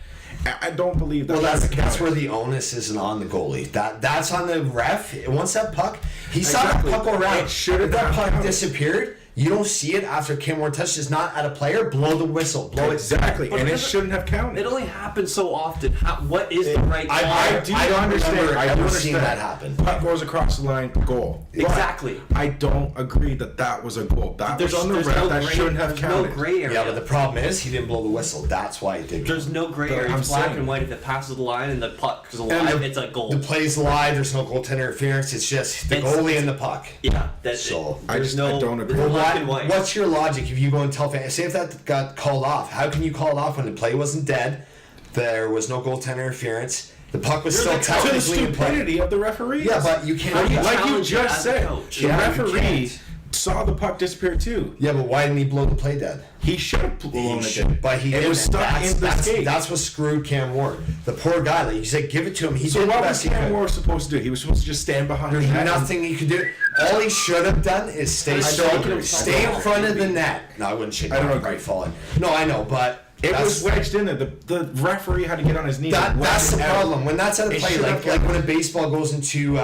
I don't believe that. Well, that's where the onus isn't on the goalie. That's on the ref. Once that puck, he saw Exactly. that puck go around. It should have If that puck counted. disappeared, you don't see it after Kim Ward touches not at a player. Blow the whistle. Blow Exactly, But and it because shouldn't have counted. It only happens so often. What is the right call? I do don't understand. remember I do ever understand seeing that happen. Puck goes across the line, goal. But Exactly. I don't agree that was a goal. That was on the ref. That shouldn't have there's counted. no gray area. Yeah, but the problem is he didn't blow the whistle. That's why it did. There's no gray But area. I'm It's black saying- and white. If it passes the line and the puck is And alive, the- it's a goal. The play's live. There's no goaltender interference. It's just the It's- goalie and the puck. Yeah, that's So, it. There's I no don't agree. it's Well, black and white. What's your logic if you go and tell fans? Say if that got called off, how can you call it off when the play wasn't dead? There was no goaltender interference. The puck was still the coach. To the technically in play. stupidity of the referees. Yeah, but you can't. How do you like you challenge it just as a said, coach? the Yeah, you referee can't. saw the puck disappear too. Yeah, but why didn't he blow the play dead? He should have blown it. should, but he It didn't. was stuck that's, in the that's, skate. That's what screwed Cam Ward. The poor guy. Like you said, give it to him. He So did the what was best he Cam could. Ward supposed to do? He was supposed to just stand behind There's the net. nothing he could do. All he should have done is stay don't still, agree. stay in front of the net. No, I wouldn't shake I don't my agree. right falling. No, I know, but It that's- was wedged in there. The referee had to get on his knees. and That's wedge the it out. problem. When that's at a It play, should like have like when a counted. baseball goes into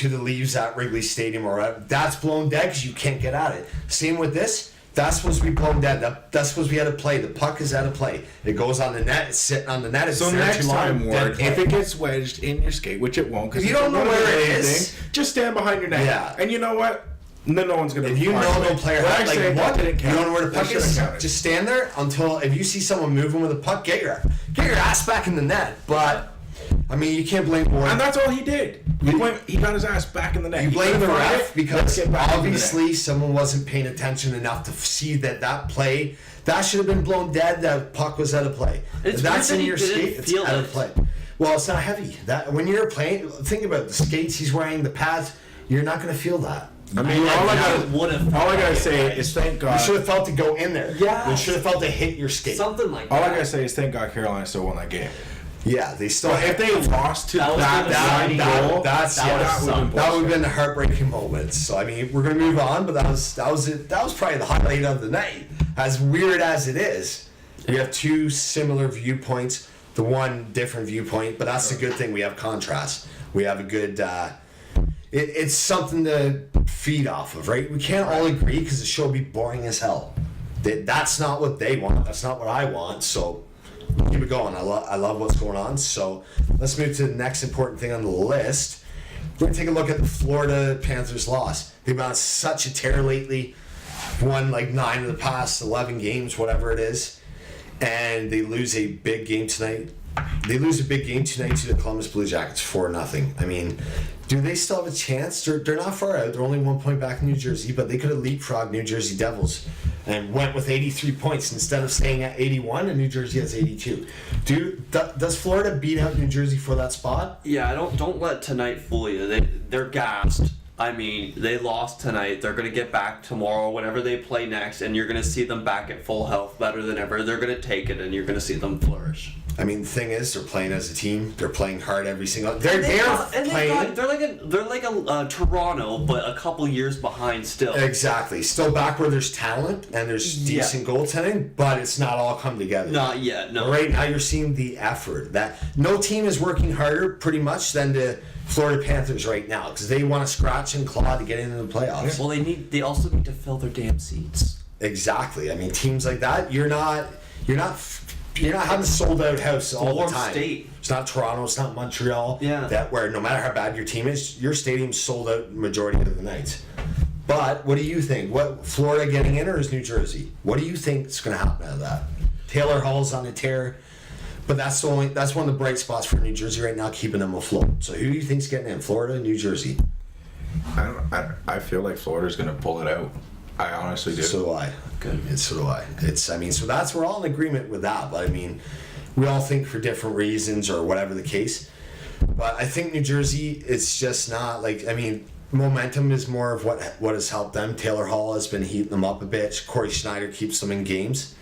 the leaves at Wrigley Stadium or whatever, that's blown dead because you can't get at it. Same with this. That's supposed to be blown dead. That's supposed to be out of play. The puck is out of play. It goes on the net. It's sitting on the net. It's So there next too long, time, dead Ward, play. if it gets wedged in your skate, which it won't, because If you don't know where it is, just stand behind your net. Yeah. And you know what? Then no one's gonna. If you know argue no it. player, When I like say that what? didn't You count, don't know where the that puck should've is. counted. Just stand there until if you see someone moving with the puck, get your ass back in the net. But I mean, you can't blame Ward. And that's all he did. He got his ass back in the net. You He blame the couldn't find ref it. Let's because get back in the net. obviously someone wasn't paying attention enough to see that play that should have been blown dead. That puck was out of play. It's If that's weird in that your he didn't skate. It's feel out it. of play. Well, it's not heavy. That when you're playing, think about it, the skates he's wearing, the pads. You're not going to feel that. I mean, all I gotta gotta say is thank You God. should have felt to go in there. Yeah. You should have felt to hit your skate. something like All I that. gotta say is thank God Carolina still won that game. Yeah, they still. If they lost to That was that the deciding deciding goal, that's that yeah, would've that sucked. would have been the heartbreaking moments. So I mean, we're gonna move on, but that was it. That was probably the highlight of the night. As weird as it is, we have two similar viewpoints. The one different viewpoint, but that's the good thing. We have contrast. We have a good. It's something to feed off of, right? We can't all agree because the show will be boring as hell. That's not what they want. That's not what I want. So keep it going. I love what's going on. So let's move to the next important thing on the list. We're going to take a look at the Florida Panthers loss. They've been on such a tear lately. Won like 9 of the past 11 games, whatever it is. And they lose a big game tonight. They lose a big game tonight to the Columbus Blue Jackets 4-0. I mean, do they still have a chance? They're not far out. They're only 1 point back in New Jersey, but they could have leapfrogged New Jersey Devils and went with 83 points instead of staying at 81, and New Jersey has 82. Does Florida beat out New Jersey for that spot? Yeah, don't let tonight fool you. They're gassed. I mean, they lost tonight. They're going to get back tomorrow, whenever they play next, and you're going to see them back at full health, better than ever. They're going to take it, and you're going to see them flourish. I mean, the thing is, they're playing as a team. They're playing hard every single. They're And playing. they're like a Toronto, but a couple years behind still. Exactly. Still back where there's talent and there's Yeah. decent goaltending, but it's not all come together. Not yet. No. Right now, you're seeing the effort that no team is working harder, pretty much, than the Florida Panthers right now because they want to scratch and claw to get into the playoffs. Well, they also need to fill their damn seats. Exactly. I mean, teams like that, you're not having a sold out house all the Warm time. state. It's not Toronto. It's not Montreal. Yeah. That where no matter how bad your team is, your stadium's sold out majority of the nights. But what do you think? What Florida getting in or is New Jersey? What do you think is going to happen out of that? Taylor Hall's on a tear, but that's one of the bright spots for New Jersey right now, keeping them afloat. So who do you think's getting in? Florida, New Jersey? I feel like Florida's gonna pull it out. I honestly do. So do I. Good. So do I. So we're all in agreement with that. But I mean, we all think for different reasons or whatever the case. But I think New Jersey, it's just not like, I mean, momentum is more of what has helped them. Taylor Hall has been heating them up a bit. Corey Schneider keeps them in games.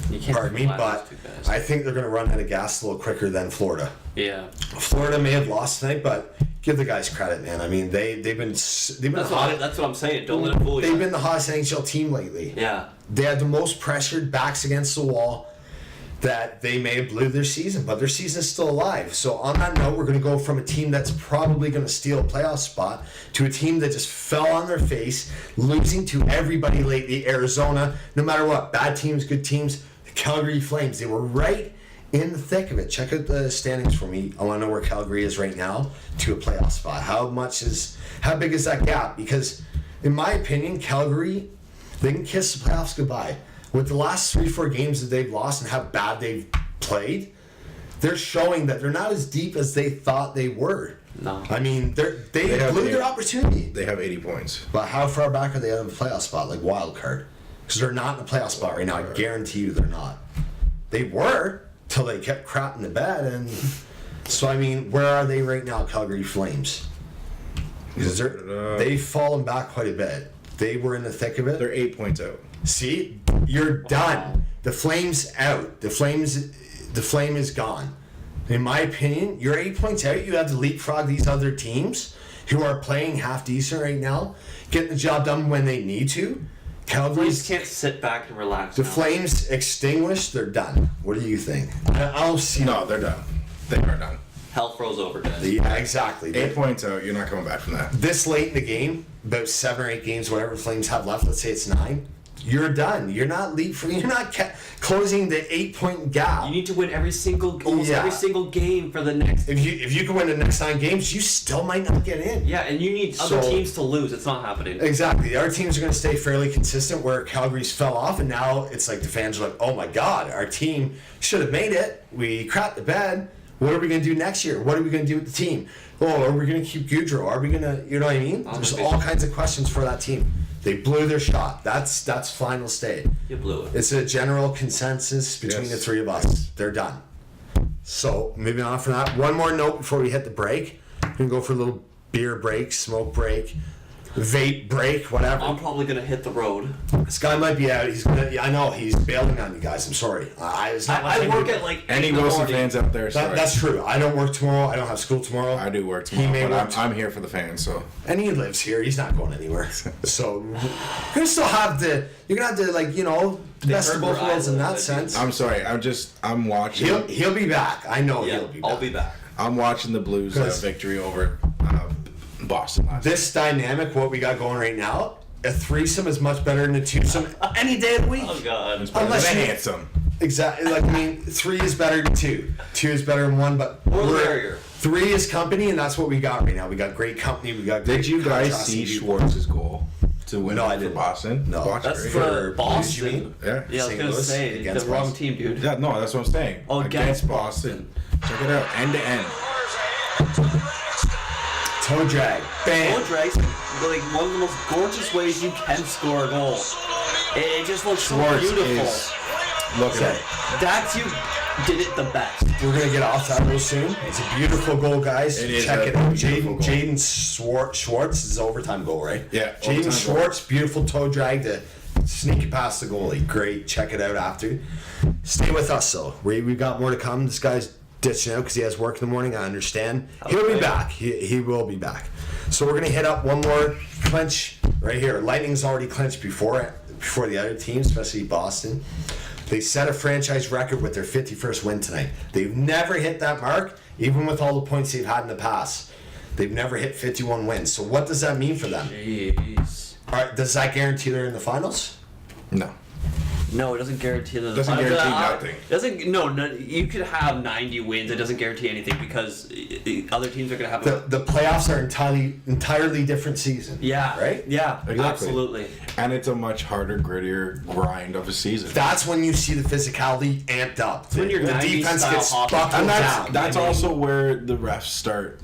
You can't Pardon me, rely on but those two guys. I think they're going to run out of gas a little quicker than Florida. Yeah. Florida may have lost tonight, but give the guys credit, man. I mean, they've been That's hot. what I'm saying. Don't let it fool you. They've been the hottest NHL team lately. Yeah. They had the most pressured, backs against the wall, that they may have blew their season, but their season is still alive. So on that note, we're going to go from a team that's probably going to steal a playoff spot to a team that just fell on their face, losing to everybody lately. Arizona, no matter what, bad teams, good teams, the Calgary Flames, they were right in the thick of it. Check out the standings for me. I want to know where Calgary is right now to a playoff spot. How big is that gap? Because in my opinion, Calgary, they can kiss the playoffs goodbye. With the last 3-4 games that they've lost and how bad they've played, they're showing that they're not as deep as they thought they were. No. I mean, they have blew eight. their opportunity. They have 80 points. But how far back are they out of the playoff spot, like wild card? Because they're not in the playoff spot right now. I guarantee you they're not. They were till they kept crapping the bed, and so I mean, where are they right now, Calgary Flames? Because they've fallen back quite a bit. They were in the thick of it. They're 8 points out. See, you're done. The Flame's out. The flame is gone. In my opinion, you're 8 points out. You have to leapfrog these other teams who are playing half decent right now, getting the job done when they need to. You just Calgary's can't sit back and relax. the now. Flames extinguished. They're done. What do you think? I don't see. No, they're done. They are done. Hell froze over, guys. Yeah, exactly. 8 points out. You're not coming back from that. This late in the game, about 7 or 8 games, whatever the Flames have left. Let's say it's 9. You're done. You're not You're not closing the 8-point gap. You need to win every single, almost Yeah. every single game for the next. If you can win the next 9 games, you still might not get in. Yeah, and you need other So- teams to lose. It's not happening. Exactly. The other teams are going to stay fairly consistent where Calgary's fell off, and now it's like the fans are like, oh my God, our team should have made it. We crapped the bed. What are we going to do next year? What are we going to do with the team? Oh, are we going to keep Goudreau? Are we going to, you know what I mean? There's all kinds of questions for that team. They blew their shot. That's final state. You blew it. It's a general consensus between Yes. the three of us. They're done. So, moving on from that, one more note before we hit the break. We're going to go for a little beer break, smoke break, vape break, whatever. I'm probably gonna hit the road. This guy might be out. I know, he's bailing on you guys. I'm sorry. I work at like 8 Any in the Wilson morning. fans out there, sorry. That's true. I don't work tomorrow. I don't have school tomorrow. I do work He tomorrow, may but work I'm here for the fans, so. And he lives here. He's not going anywhere. So you're gonna still have the. You're gonna have to the best of heard both where I worlds in live, that I sense. I'm sorry, I'm watching. He'll be back. I know Yeah, he'll be back. I'll be back. I'm watching the Blues 'Cause- victory over Boston last night. This dynamic, what we got going right now, a threesome is much better than a twosome any day of the week. Oh God. It's better unless than you- handsome. Exactly. Like, I mean, 3 is better than 2. 2 is better than 1, but More the merrier. 3 is company, and that's what we got right now. We got great company. We got. Did great you guys contrast see and beauty. Schwartz's goal to win No, I for didn't. Boston? No. Watch That's it. for For Boston. Blues, you mean? Yeah. Yeah, I was St. gonna Louis say the against wrong Boston. team, dude. Yeah, no, that's what I'm saying. Oh, against Check it out, end to end. Toe drag. Bam. Goal drags like one of the most gorgeous ways you can score a goal. It just looks so Schwartz beautiful. is. Look at it. That's you did it the best. We're gonna get off that real soon. It's a beautiful goal, guys. It is Check a it out. beautiful goal. Jaden Schwartz is overtime goal, right? Yeah, Jaden overtime Schwartz, beautiful toe drag to sneak it past the goalie. Great. Check it out after. Stay with us though. We've got more to come. This guy's ditching out because he has work in the morning. I understand. He'll be Okay. back. He will be back. So we're gonna hit up one more clinch right here. Lightning's already clinched before the other team, especially Boston. They set a franchise record with their 51st win tonight. They've never hit that mark, even with all the points they've had in the past. They've never hit 51 wins. So what does that mean for them? Jeez. All right, does that guarantee they're in the finals? No. No, it doesn't guarantee that. Doesn't guarantee nothing. Doesn't no. You could have 90 wins. It doesn't guarantee anything because other teams are gonna have. The playoffs are entirely different season. Yeah. Right? Yeah. Exactly. Absolutely. And it's a much harder, grittier grind of a season. That's when you see the physicality amped up. when your the 90s defense style gets hockey. buckled And down. that's I mean- also where the refs start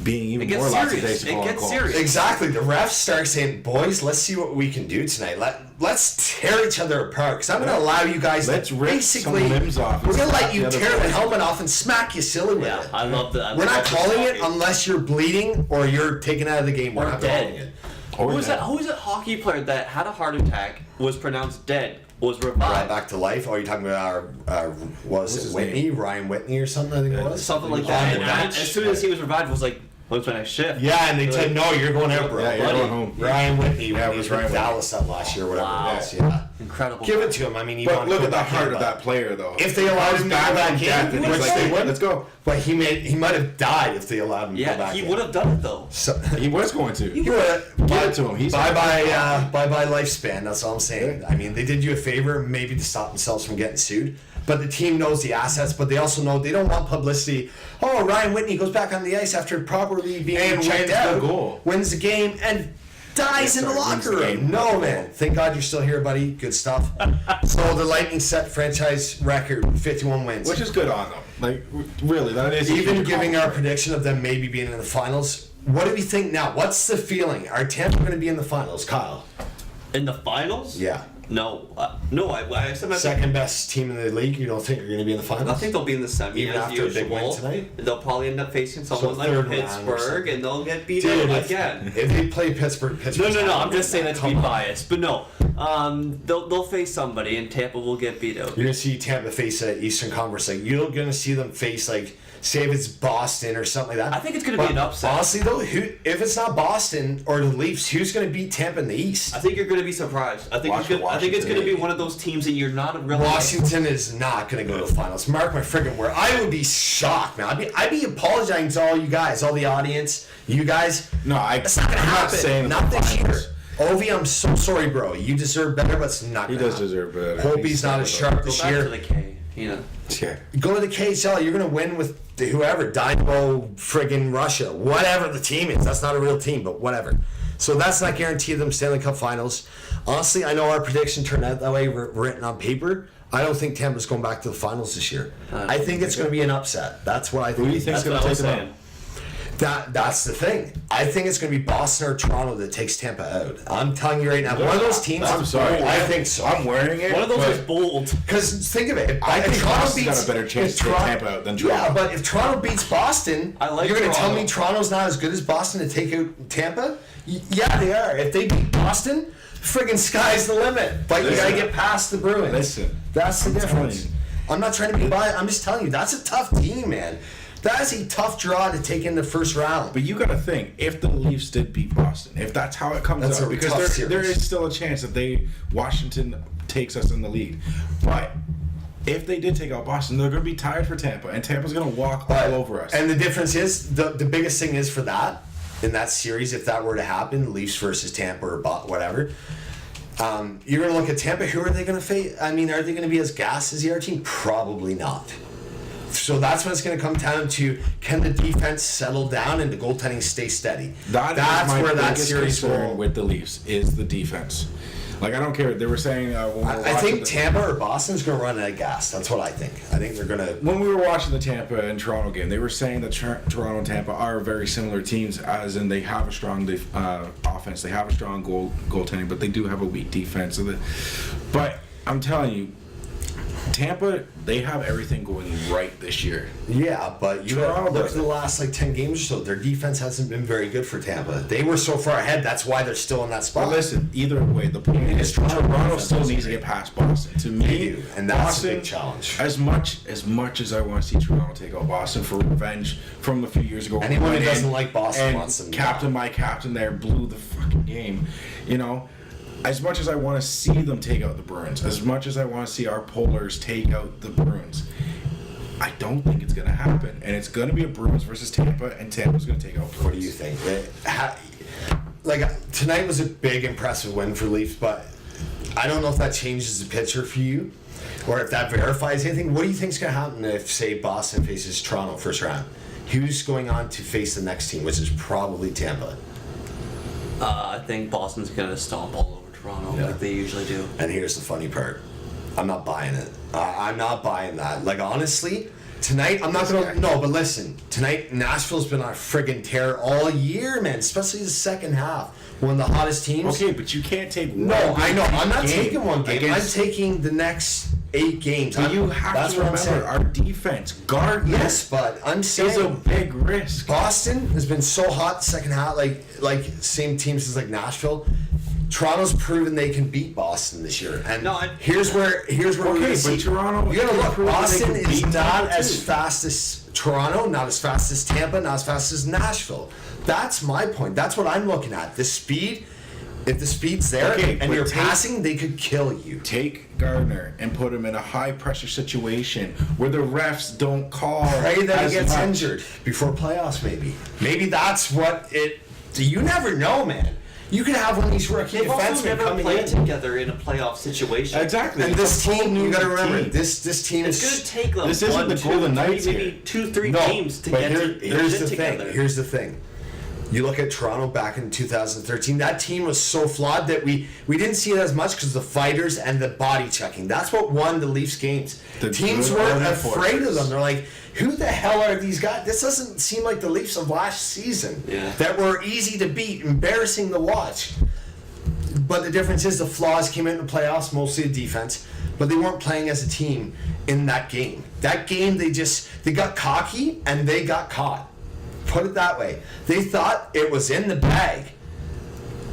being even It more gets lackadaisical. serious. It on gets calls. serious. Exactly. The refs start saying, "Boys, let's see what we can do tonight. Let's tear each other apart. Because I'm going to allow you guys Let's to rip basically, some limbs off and we're going to slap let you the other tear the players. helmet off and smack you silly with Yeah, it. I love that. We're not calling it unless you're bleeding or you're taken out of the game. We're Or not dead. calling it. Who was dead. that? Who was that hockey player that had a heart attack, was pronounced dead, was Right revived? back to life. Oh, you're talking about was his it Whitney? Ryan Whitney or something? I think it was Something like On that. the And bench. as soon as he was revived, it was like, when's my next shift? Yeah, and they Like, said, "No, you're going out, bro." Yeah, you're Buddy. going home. Ryan Whitney. Yeah, it when he was with Ryan Whitney. Dallas that last year, whatever Wow. it was. Yeah. Incredible. Give it to him. I mean, he But wanted look to at go the back heart in, of but that player, though. If they allowed him to go back back in in, death, he and would he's like, stay. "Let's go." But he might have died if they allowed him to go Yeah, back he in. would have done it though. So, He was going to. he would have. Give it to him. He's Bye-bye lifespan. That's all I'm saying. I mean, they did you a favor, maybe to stop themselves from getting sued. But the team knows the assets, but they also know they don't want publicity. Oh, Ryan Whitney goes back on the ice after properly being And checked wins the out, goal. wins the game, and dies Yeah, in the sorry, wins locker the room. game. No, man. Thank God you're still here, buddy. Good stuff. So the Lightning set franchise record, 51 wins. Which is good on them. Like, really, that is a Even huge giving our accomplishment. prediction of them maybe being in the finals, what do we think now? What's the feeling? Are Tampa going to be in the finals, Kyle? In the finals? Yeah. No, I said my Second best team in the league. You don't think you're going to be in the finals? I think they'll be in the semi Even as after a big usual. win tonight? They'll probably end up facing someone like third round or Pittsburgh, something. and they'll get beat Dude, out again. if they play Pittsburgh. No. I'm just saying that to be biased, but no. They'll face somebody, and Tampa will get beat out. You're gonna see Tampa face an Eastern Conference. Like you're gonna see them face like, say if it's Boston or something like that. I think it's gonna be But an upset. Honestly though, if it's not Boston or the Leafs, who's gonna beat Tampa in the East? I think you're going to be surprised. I think Watch I think it's going to be Washington. one of those teams that you're not really. Washington is not going to go to the finals. Mark my friggin' word. I would be shocked, man. I'd be apologizing to all you guys, all the audience, you guys. No, It's not going to I'm happen. not saying Not this year. finals. Ovi, I'm so sorry, bro. You deserve better, but it's not He gonna does happen. deserve better. Hope he's He's not as stepping sharp Go this back year. to the K. You know. Yeah. Go to the KHL. You're going to win with whoever. Dynamo, friggin' Russia. Whatever the team is. That's not a real team, but whatever. So that's not guaranteed them Stanley Cup finals. Honestly, I know our prediction turned out that way, written on paper. I don't think Tampa's going back to the finals this year. I think it's going to be an upset. That's what I think. Who do you think's That's going what to I take was them saying. out? That's the thing. I think it's going to be Boston or Toronto that takes Tampa out. I'm telling you right now. One of those teams. I'm sorry. I think so. I'm wearing it. One of those but is bold. Because think of it. If, I if think Toronto Boston's beats, got a better chance if to take Toron- Tampa out than Yeah, Toronto. but if Toronto beats Boston, I like you're going to tell Toronto. me Toronto's not as good as Boston to take out Tampa? Yeah, they are. If they beat Boston, friggin' sky's the limit. But you got to Listen. get past the Bruins. Listen. That's the I'm telling difference. you. I'm not trying to be biased. I'm just telling you, that's a tough team, man. That is a tough draw to take in the first round. But you got to think, if the Leafs did beat Boston, if that's how it comes That's out, a because tough there series. is still a chance that Washington takes us in the lead. But if they did take out Boston, they're going to be tired for Tampa, and Tampa's going to walk all over us. And the difference is, the biggest thing is for that, in that series, if that were to happen, Leafs versus Tampa or whatever, you're going to look at Tampa. Who are they going to face? I mean, are they going to be as gassed as the other team? Probably not. So that's when it's going to come down to, can the defense settle down and the goaltending stay steady? That's my where that biggest series concern will. with the Leafs is the defense. Like, I don't care. They were saying when we were I watching think Tampa or Boston's going to run out of gas. That's what I think. I think they're going to. when we were watching the Tampa and Toronto game, they were saying that Toronto and Tampa are very similar teams, as in they have a strong offense, they have a strong goaltending, but they do have a weak defense. But I'm telling you, Tampa, they have everything going right this year. Yeah, but you Toronto look at doesn't. the last 10 games or so. Their defense hasn't been very good for Tampa. They were so far ahead. That's why they're still in that spot. But listen, either way, the point is Toronto Toronto defense still is needs to great. get past Boston. To me, They do, and that's a big Boston, challenge. As much as I want to see Toronto take out Boston for revenge from a few years ago, Anyone who went doesn't in like Boston and wants them captain my captain there blew the fucking game, you know. As much as I want to see them take out the Bruins, as much as I want to see our Polars take out the Bruins, I don't think it's going to happen. And it's going to be a Bruins versus Tampa, and Tampa's going to take out Bruins. What do you think? Tonight was a big, impressive win for Leafs, but I don't know if that changes the picture for you, or if that verifies anything. What do you think is going to happen if, say, Boston faces Toronto first round? Who's going on to face the next team, which is probably Tampa? I think Boston's going to stomp all over Toronto Yeah. like they usually do. And here's the funny part. I'm not buying it. I'm not buying that. Honestly, Tonight, I'm not gonna. No, but listen. Tonight, Nashville's been on a friggin' tear all year, man. Especially the second half. One of the hottest teams. Okay, but you can't take one. No, I know. I'm not game taking one game. against- I'm taking the next 8 games. But you have That's to what I'm saying. remember, our defense, Gardner, Yes, but I'm is a saying big risk. Boston has been so hot the second half. Like same teams as like Nashville. Toronto's proven they can beat Boston this year, and No, here's where we're Okay, gonna but see. Toronto You gotta can look. prove that they Boston can is beat not Tampa as too. fast as Toronto, not as fast as Tampa, not as fast as Nashville. That's my point. That's what I'm looking at. The speed. If the speed's there Okay, and but you're take- passing, they could kill you. Take Gardner and put him in a high pressure situation where the refs don't call. Pray that as he gets much. injured before playoffs, maybe. Maybe that's what it. You never know, man. You could have one of these rookie They've also defensemen never coming played in. together in a playoff situation. Exactly. And It's this a whole team, you new got to remember, team. this team It's is. going to take them This isn't 1, the 2, Golden 3, Knights maybe here. 2-3 No, games to but get here's their the shit thing. together. Here's the thing. You look at Toronto back in 2013. That team was so flawed that we didn't see it as much because the fighters and the body checking. That's what won the Leafs games. The Teams good weren't old afraid of enforcers. them. They're like, who the hell are these guys? This doesn't seem like the Leafs of last season. Yeah. That were easy to beat, embarrassing to watch. But the difference is the flaws came in the playoffs, mostly defense, but they weren't playing as a team in that game. That game, they got cocky and they got caught. Put it that way. They thought it was in the bag.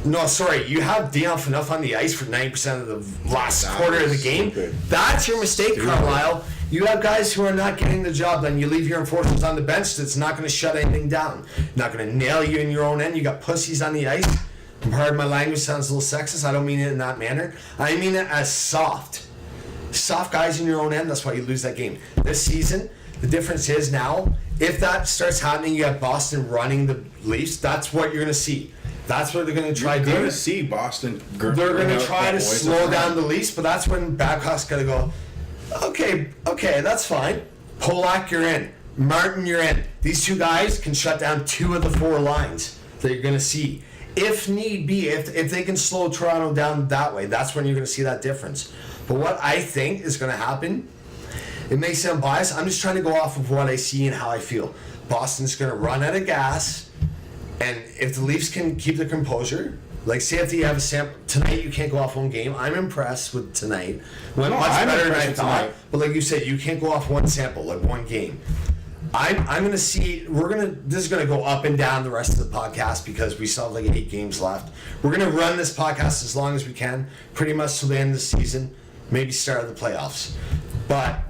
No, sorry, you have Dion Phaneuf on the ice for 90% of the last That quarter of the was game. stupid. That's your mistake, Carlisle. You have guys who are not getting the job done. You leave your enforcers on the bench that's not going to shut anything down. Not going to nail you in your own end. You got pussies on the ice. Pardon my language, sounds a little sexist. I don't mean it in that manner. I mean it as soft. Soft guys in your own end, that's why you lose that game. This season, the difference is now, if that starts happening, you have Boston running the Leafs, that's what you're going to see. That's what they're going to try You're doing. going to see Boston. They're going to try to slow down the Leafs, but that's when Babcock's going to go, okay, that's fine. Polak, you're in. Martin, you're in. These two guys can shut down 2 of the 4 lines that you're going to see. If need be, if they can slow Toronto down that way, that's when you're going to see that difference. But what I think is going to happen, it may sound biased, I'm just trying to go off of what I see and how I feel. Boston's going to run out of gas, and if the Leafs can keep their composure, like say if you have a sample, tonight you can't go off one game. I'm impressed with tonight. Went No, much I'm better than impressed I with thought. tonight. But like you said, you can't go off one sample, like one game. I'm gonna see. This is gonna go up and down the rest of the podcast because we still have like 8 games left. We're gonna run this podcast as long as we can, pretty much till the end of the season, maybe start of the playoffs. But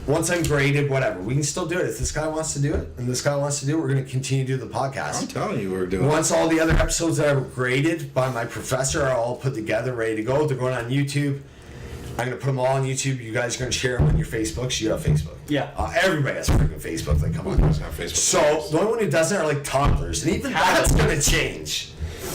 once I'm graded, whatever, we can still do it. If this guy wants to do it and this guy wants to do it, we're gonna continue to do the podcast. I'm telling you, we're doing. Once all the other episodes that are graded by my professor are all put together, ready to go, they're going on YouTube. I'm going to put them all on YouTube. You guys are going to share them on your Facebooks. You have Facebook. Yeah. Everybody has freaking Facebook. Like, come on. doesn't have Facebook? So, the only one who doesn't are like toddlers. And even that's going to change.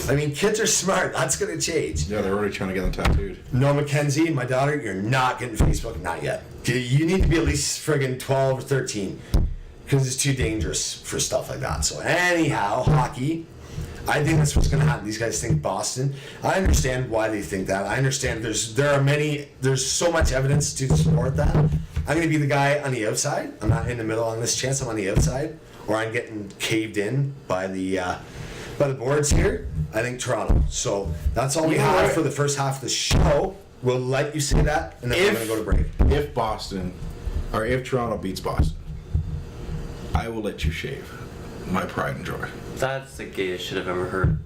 I mean, kids are smart. That's going to change. Yeah, they're already trying to get them tattooed. No, Mackenzie, my daughter, you're not getting Facebook. Not yet. You need to be at least friggin' 12 or 13. Because it's too dangerous for stuff like that. So, anyhow, hockey. I think that's what's going to happen. These guys think Boston. I understand why they think that. I understand there's so much evidence to support that. I'm going to be the guy on the outside. I'm not in the middle on this chance. I'm on the outside, or I'm getting caved in by the boards here. I think Toronto. So that's all we have for the first half of the show. We'll let you say that, and then we're going to go to break. If Boston, or if Toronto beats Boston, I will let you shave my pride and joy. That's the gayest shit I've ever heard.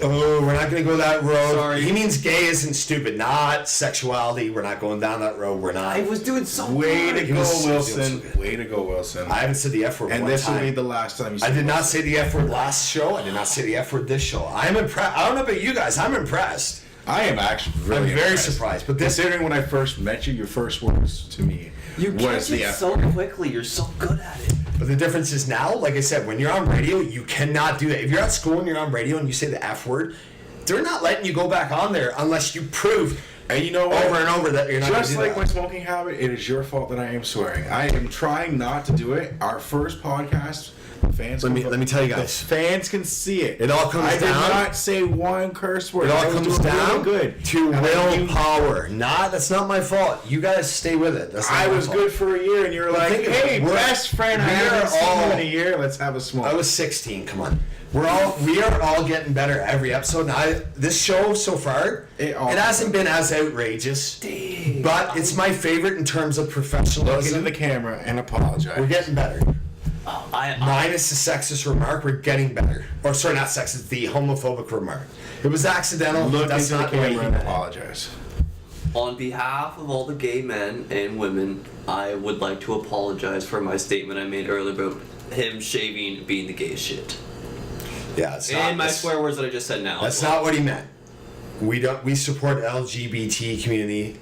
Oh, we're not going to go that road. Sorry. He means gay isn't stupid, not sexuality. We're not going down that road. We're not. I was doing so Way good. to go, was- Wilson. it was- Way to go, Wilson. I haven't said the F word And one this will time. be the last time you say I did not Wilson. say the F word last show. I did not say the F word this show. I'm impressed. I don't know about you guys. I'm impressed. I am actually I'm really very impressed. surprised. But this, Considering when I first met you, your first words to me You was catch the it F so word. quickly. You're so good at it. but the difference is now, like I said, when you're on radio, you cannot do that. If you're at school and you're on radio and you say the F word, they're not letting you go back on there unless you prove And you know what? over and over that you're not going to Just do like that. my smoking habit, it is your fault that I am swearing. I am trying not to do it. Our first podcast, fans. Let can- me tell you the guys. fans can see it. It all comes I did down- not say one curse word. It all I was comes doing down really good to And I- willpower. That's not my fault. You guys stay with it. That's not I my was fault. good for a year, and you were like, think "Hey, we're- best friend, I we are haven't seen all- you in a year. Let's have a smoke." I was 16. Come on. We are all getting better every episode. Now, this show so far, It it hasn't been as outrageous, but it's my favorite in terms of Look into professionalism. the camera and apologize. We're getting better. I Minus the sexist remark, we're getting better. Or sorry, not sexist, the homophobic remark. It was accidental. Look That's into not the the way he camera and meant it. apologize. On behalf of all the gay men and women, I would like to apologize for my statement I made earlier about him shaving being the gay shit. Yeah, it's not. And my that's- swear words that I just said now. That's not what he meant. We support LGBT community.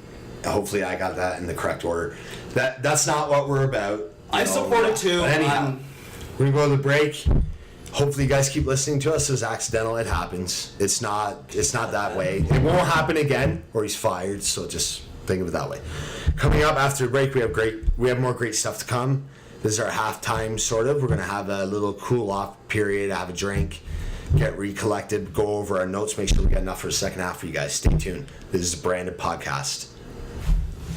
Hopefully, I got that in the correct order. That's not what we're about. I support it too. But anyhow, I'm- we're gonna go to the break. Hopefully, you guys keep listening to us. It was accidental. It happens. It's not that way. It won't happen again, or he's fired. So just think of it that way. Coming up after the break, we have more great stuff to come. This is our halftime, sort of. We're gonna have a little cool off period, have a drink, get recollected, go over our notes, make sure we got enough for the second half for you guys. Stay tuned. This is the Branded Podcast.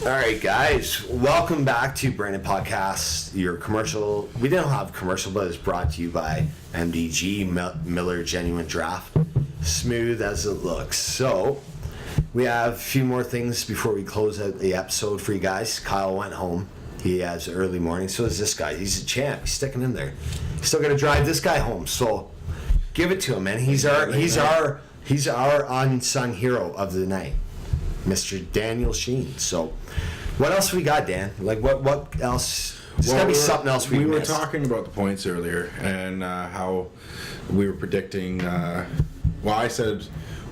All right, guys, welcome back to Branded Podcast. Your commercial, we didn't have a commercial, but it's brought to you by MDG, Miller Genuine Draft. Smooth as it looks. So, we have a few more things before we close out the episode for you guys. Kyle went home. He has early morning. So is this guy. He's a champ. He's sticking in there. He's still gonna drive this guy home. So give it to him, man. He's our unsung hero of the night, Mr. Daniel Sheen. So what else we got, Dan? Like what else? There's gotta be something else we were missed. talking about the points earlier and how we were predicting. Well, I said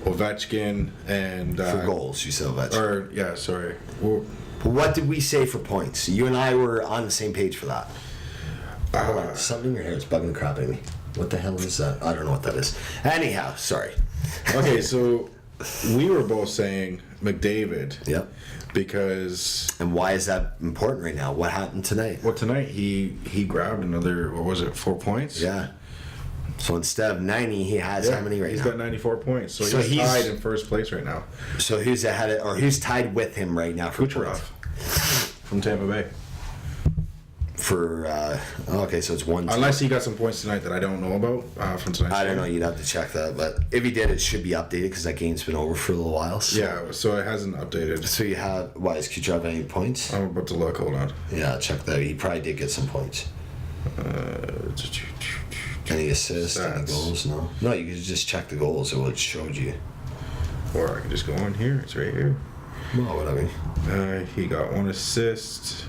Ovechkin and for goals. You said that. Or yeah, sorry. Well, What did we say for points? You and I were on the same page for that. Hold on, something in your hair is bugging the crap out of me. What the hell is that? I don't know what that is. Anyhow, sorry. okay, so we were both saying McDavid. Yep. Because And why is that important right now? What happened tonight? well, tonight he grabbed another, what was it, 4 points? Yeah. So instead of 90, he has how many right He's now? got 94 points, so, So he's he's- tied in first place right now. So who's ahead of, or who's tied with him right now for Kucherov points? from Tampa Bay. For okay, so it's 1-2. Unless he got some points tonight that I don't know about from tonight. I don't know. You'd have to check that, but if he did, it should be updated because that game's been over for a little while. So. Yeah, so it hasn't updated. So you have why is Kucherov any points? I'm about to look. Hold on. Yeah, check that. He probably did get some points. Any assists? Any Stats. goals? No, you could just check the goals. It would showed you. Or I can just go in here. It's right here. Well, whatever. He got 1 assist.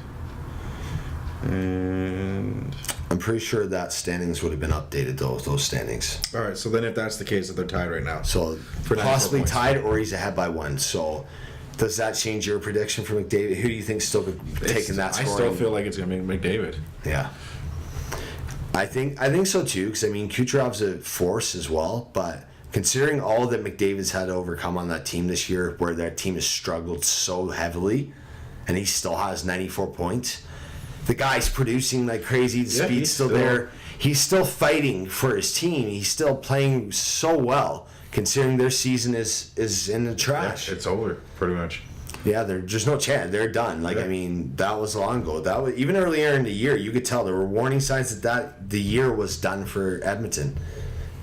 And I'm pretty sure that standings would have been updated though. Those standings. all right, so then if that's the case, that they're tied right now. So For 94 possibly points. tied, or he's ahead by 1. So does that change your prediction for McDavid? Who do you think's still taking that I scoring? still feel like it's gonna be McDavid. Yeah. I think so too, because I mean Kucherov's a force as well, but considering all that McDavid's had to overcome on that team this year, where that team has struggled so heavily, and he still has 94 points. The guy's producing like crazy. The Yeah, speed's he's still still- there. He's still fighting for his team. He's still playing so well, considering their season is in the trash. It's over pretty much. Yeah, there's no chance. They're done. Like Yeah. I mean, that was long ago. That was even earlier in the year. You could tell there were warning signs that the year was done for Edmonton.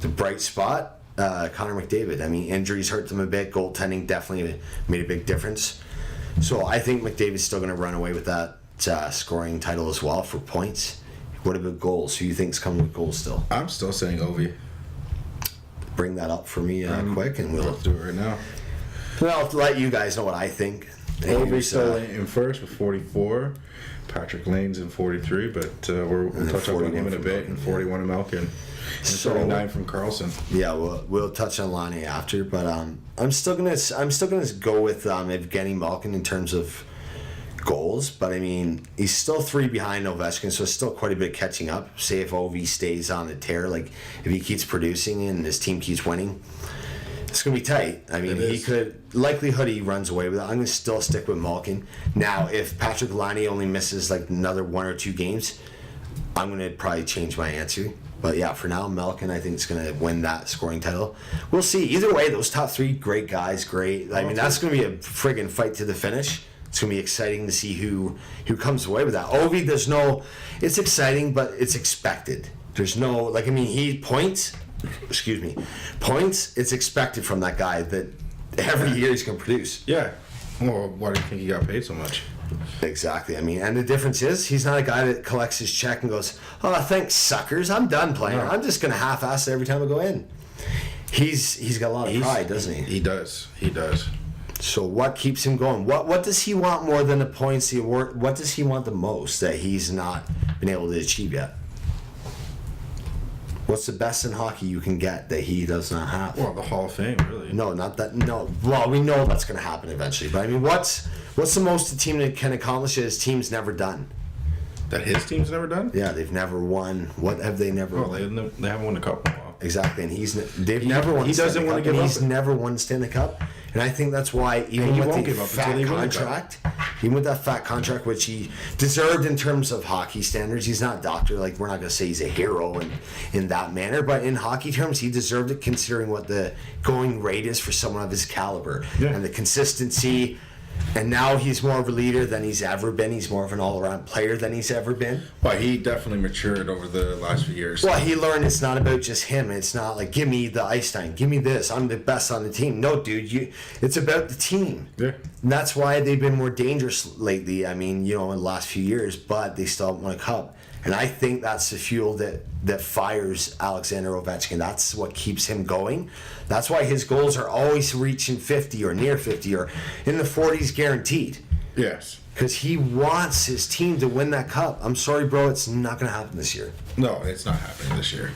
The bright spot, Connor McDavid. I mean, injuries hurt them a bit. Goaltending definitely made a big difference. So I think McDavid's still going to run away with that scoring title as well for points. What about goals? Who do you think's coming with goals still? I'm still saying Ovi. Bring that up for me quick, and we'll Let's do it right now. I'll let you guys know what I think. Ovi's still in first with 44. Patrick Lane's in 43, but we'll then touch up on 41 him in a from bit. Malkin, And 41 in Malkin. And So- 39 from Carlson. Yeah, we'll touch on Lonnie after, but I'm still gonna go with Evgeny Malkin in terms of goals. But I mean, he's still 3 behind Ovechkin, so it's still quite a bit catching up. Say if Ovi stays on the tear, like if he keeps producing and his team keeps winning, It's going to be tight. I mean, It he is. could, likelihood he runs away with it. I'm going to still stick with Malkin. Now, if Patrick Laine only misses like another 1 or 2 games, I'm going to probably change my answer. But yeah, for now, Malkin, I think, is going to win that scoring title. We'll see. Either way, those top 3, great guys, great. I mean, that's going to be a friggin' fight to the finish. It's going to be exciting to see who comes away with that. Ovi, there's no, it's exciting, but it's expected. There's no, like, I mean, he points, it's expected from that guy that every year he's going to produce. Yeah. Well, why do you think he got paid so much? Exactly. I mean, and the difference is he's not a guy that collects his check and goes, "Oh, thanks, suckers. I'm done playing. No. I'm just going to half-ass it every time I go in." He's got a lot of pride, doesn't he? He does. He does. So what keeps him going? What does he want more than the points, the award? What does he want the most that he's not been able to achieve yet? What's the best in hockey you can get that he does not have? Well, the Hall of Fame, really. No, not that. No. Well, we know that's going to happen eventually. But I mean, what's the most a team that can accomplish that his team's never done? That his team's never done? Yeah, they've never won. What have they never Well, won? they haven't won a cup in a while. Exactly, and they've never won. he the doesn't Stanley wanna Cup, give and up he's it. never won the Stanley Cup, and I think that's why even he with won't the give up until fat they win the cup. contract, even with that fat contract, which he deserved in terms of hockey standards, he's not a doctor. Like, we're not going to say he's a hero in that manner, but in hockey terms, he deserved it considering what the going rate is for someone of his caliber Yeah. and the consistency. And now he's more of a leader than he's ever been. He's more of an all-around player than he's ever been. Well, he definitely matured over the last few years. Well, he learned it's not about just him. It's not like, give me the ice time, give me this. I'm the best on the team. No, dude, it's about the team. Yeah. And that's why they've been more dangerous lately. I mean, in the last few years, but they still haven't won a cup. And I think that's the fuel that fires Alexander Ovechkin. That's what keeps him going. That's why his goals are always reaching 50 or near 50 or in the 40s guaranteed. Yes. Because he wants his team to win that cup. I'm sorry, bro, it's not going to happen this year. No, it's not happening this year.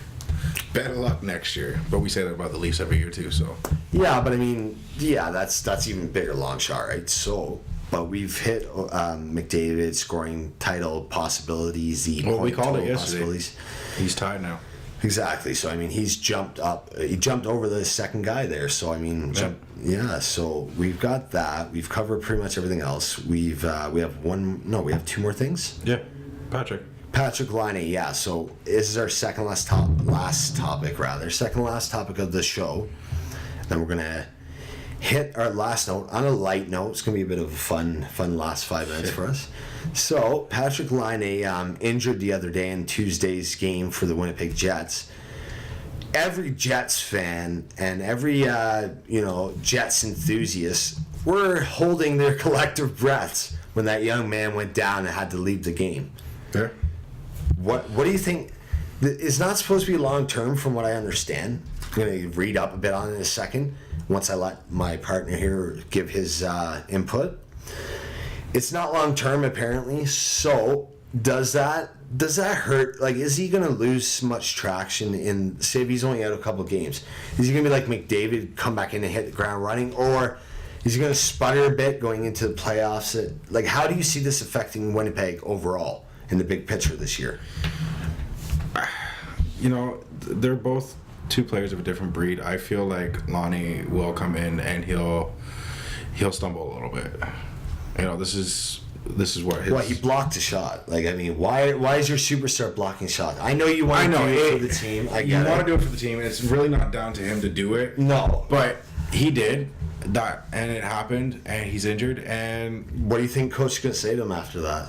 Better luck next year. But we say that about the Leafs every year too. So. Yeah, but I mean, that's even bigger long shot, right? So, but we've hit McDavid scoring title possibilities, the Well, we point called it total yesterday. possibilities. He's tied now. Exactly. So I mean, he's jumped up. He jumped over the second guy there. So I mean, So we've got that. We've covered pretty much everything else. We have 2 more things. Yeah. Patrick. Patrick Laine, yeah. So this is our second last topic of the show. Then we're gonna hit our last note on a light note. It's gonna be a bit of a fun last 5 minutes for us. So Patrick Laine injured the other day in Tuesday's game for the Winnipeg Jets. Every Jets fan and every Jets enthusiast were holding their collective breaths when that young man went down and had to leave the game. Yeah. What do you think? It's not supposed to be long term, from what I understand. I'm going to read up a bit on it in a second once I let my partner here give his input. It's not long term, apparently. So does that hurt? Like, is he going to lose much traction in, say, if he's only out a couple games? Is he going to be like McDavid, come back in and hit the ground running, or is he going to sputter a bit going into the playoffs? Like, how do you see this affecting Winnipeg overall in the big picture this year? They're both 2 players of a different breed. I feel like Lonnie will come in and he'll stumble a little bit. This is what his. Well, he blocked a shot. Like, I mean, why is your superstar blocking shots? I know you want to do it for the team. I You get want to it. do it for the team, and it's really not down to him to do it. No. But he did that, and it happened, and he's injured, and What do you think Coach is going to say to him after that?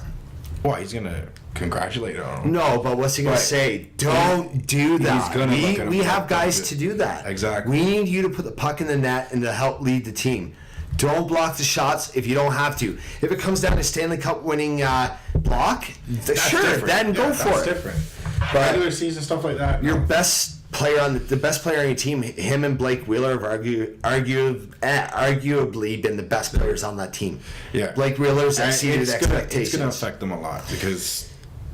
he's gonna congratulate him. No, but what's he going to Right. say? Don't do that. He's gonna look at him we like, have guys "Don't do to it." do that. Exactly. We need you to put the puck in the net and to help lead the team. Don't block the shots if you don't have to. If it comes down to Stanley Cup winning block, That's sure, different. then go That's for it. different. But Regular season stuff like that. your no. best player on the best player on your team, him and Blake Wheeler have arguably been the best players on that team. Yeah. Blake Wheeler's And exceeded it's expectations. gonna affect them a lot because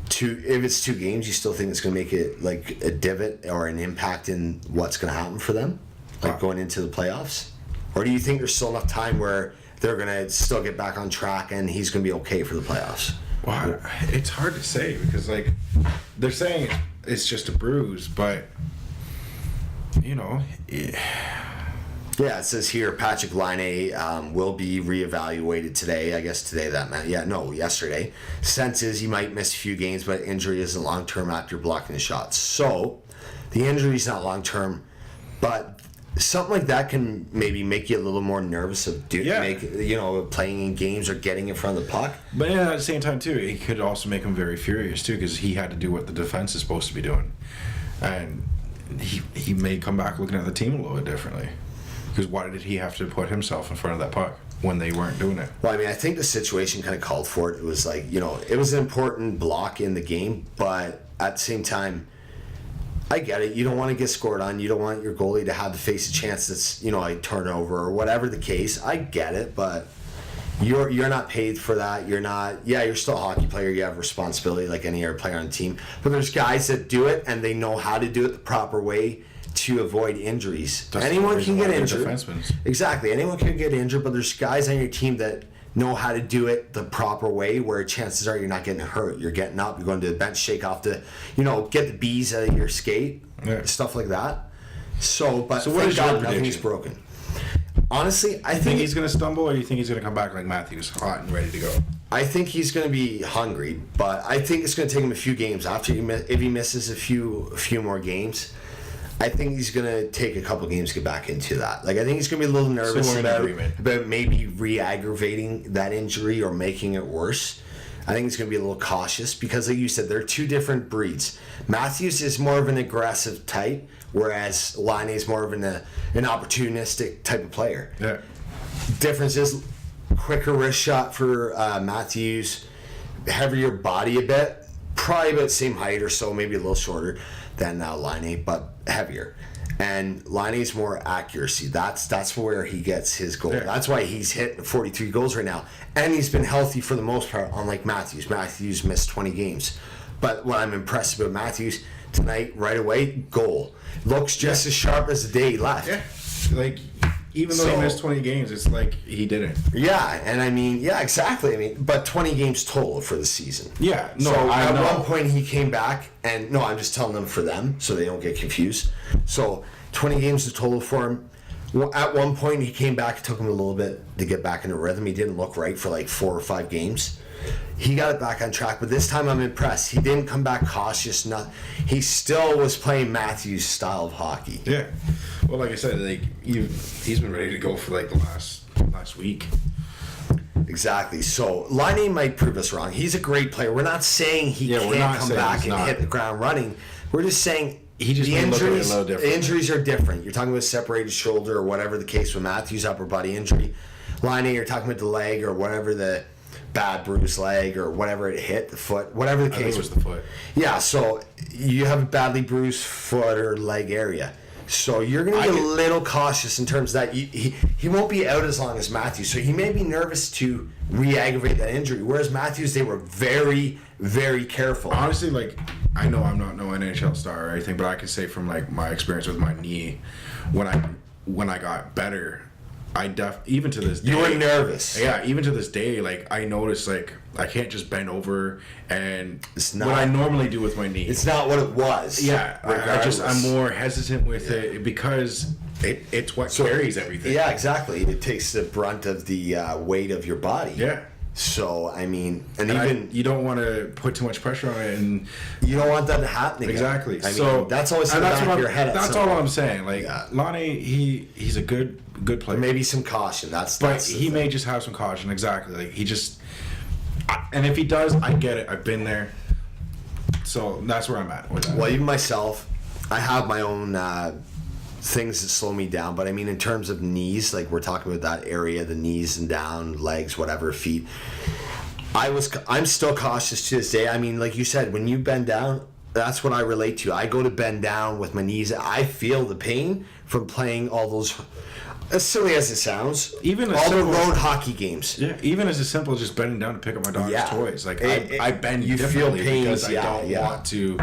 If it's 2 games, you still think it's going to make it like a divot or an impact in what's going to happen for them, like going into the playoffs? Or do you think there's still enough time where they're going to still get back on track and he's going to be okay for the playoffs? Well, it's hard to say because they're saying it's just a bruise, but Yeah, it says here Patrick Laine will be reevaluated today. I guess today that meant, yesterday. Sense is he might miss a few games, but injury isn't long term after blocking the shots. So the injury's not long term, but something like that can maybe make you a little more nervous of playing in games or getting in front of the puck. But yeah, at the same time too, it could also make him very furious too, because he had to do what the defense is supposed to be doing, and he may come back looking at the team a little bit differently. Because why did he have to put himself in front of that puck when they weren't doing it? Well, I mean, I think the situation kind of called for it. It was like, it was an important block in the game, but at the same time, I get it. You don't want to get scored on. You don't want your goalie to have to face a chance that's, a turnover or whatever the case. I get it, but you're not paid for that. You're still a hockey player. You have responsibility like any other player on the team. But there's guys that do it, and they know how to do it the proper way to avoid injuries. Anyone can get injured. Exactly. Anyone can get injured, but there's guys on your team that know how to do it the proper way, where chances are you're not getting hurt. You're getting up, you're going to the bench, shake off get the bees out of your skate, stuff like that. So what is your nothing's broken. Honestly, I think he's going to stumble, or you think he's going to come back like Matthews, hot and ready to go? I think he's going to be hungry, but I think it's going to take him a few games after if he misses a few more games. I think he's going to take a couple games to get back into that. Like, I think he's going to be a little nervous about maybe re-aggravating that injury or making it worse. I think he's going to be a little cautious because, like you said, they're two different breeds. Matthews is more of an aggressive type, whereas Laine is more of an opportunistic type of player. Yeah. Difference is quicker wrist shot for Matthews, heavier body a bit, probably about the same height or so, maybe a little shorter than Laine, but heavier. And Laine's more accuracy. That's where he gets his goal. Yeah. That's why he's hit 43 goals right now. And he's been healthy for the most part, unlike Matthews. Matthews missed 20 games. But what I'm impressed about Matthews tonight, right away, goal. Looks just as sharp as the day he left. Yeah. Like, even though he missed 20 games, it's like he didn't. Yeah, and I mean, yeah, exactly. I mean, but 20 games total for the season. Yeah, no, so at one point he came back, and no, I'm just telling them for them so they don't get confused. So 20 games total for him. At one point he came back. It took him a little bit to get back into rhythm. He didn't look right for like 4 or 5 games. He got it back on track, but this time I'm impressed. He didn't come back cautious. He still was playing Matthews' style of hockey. Yeah. Well, like I said, like he's been ready to go for like the last week. Exactly. So Laine might prove us wrong. He's a great player. We're not saying he can't come back and hit the ground running. We're just saying the injuries are different. You're talking about separated shoulder or whatever the case with Matthews' upper body injury. Laine, you're talking about the leg or whatever the bad bruised leg or whatever it hit, the foot, whatever the case. I think it was the foot. Yeah, so you have a badly bruised foot or leg area. So you're going to be a little cautious in terms of that. He won't be out as long as Matthews, so he may be nervous to re-aggravate that injury. Whereas Matthews, they were very, very careful. Honestly, like, I know I'm not no NHL star or anything, but I can say from like my experience with my knee, when I got better, even to this day, you were nervous. Yeah, even to this day, like I noticed, like I can't just bend over and what I normally do with my knee. It's not what it was. Yeah, I'm more hesitant with it because it's what carries everything. Yeah, exactly. It takes the brunt of the weight of your body. Yeah. So I mean, you don't want to put too much pressure on it, and you don't want that to happen again. Exactly. I mean, that's always in the back of your head. That's all I'm saying. Like Laine, he's a good player. Maybe some caution. But he may just have some caution. Exactly. Like he just, and if he does, I get it. I've been there. So that's where I'm at with that. Well, even myself, I have my own things that slow me down, but I mean in terms of knees, like we're talking about that area, the knees and down, legs, whatever, feet, I'm still cautious to this day. I mean, like you said, when you bend down, that's what I relate to. I go to bend down with my knees. I feel the pain from playing all those, as silly as it sounds, even all the road hockey games. Yeah, even as simple as just bending down to pick up my dog's toys. Like I bend you feel pain because I don't want to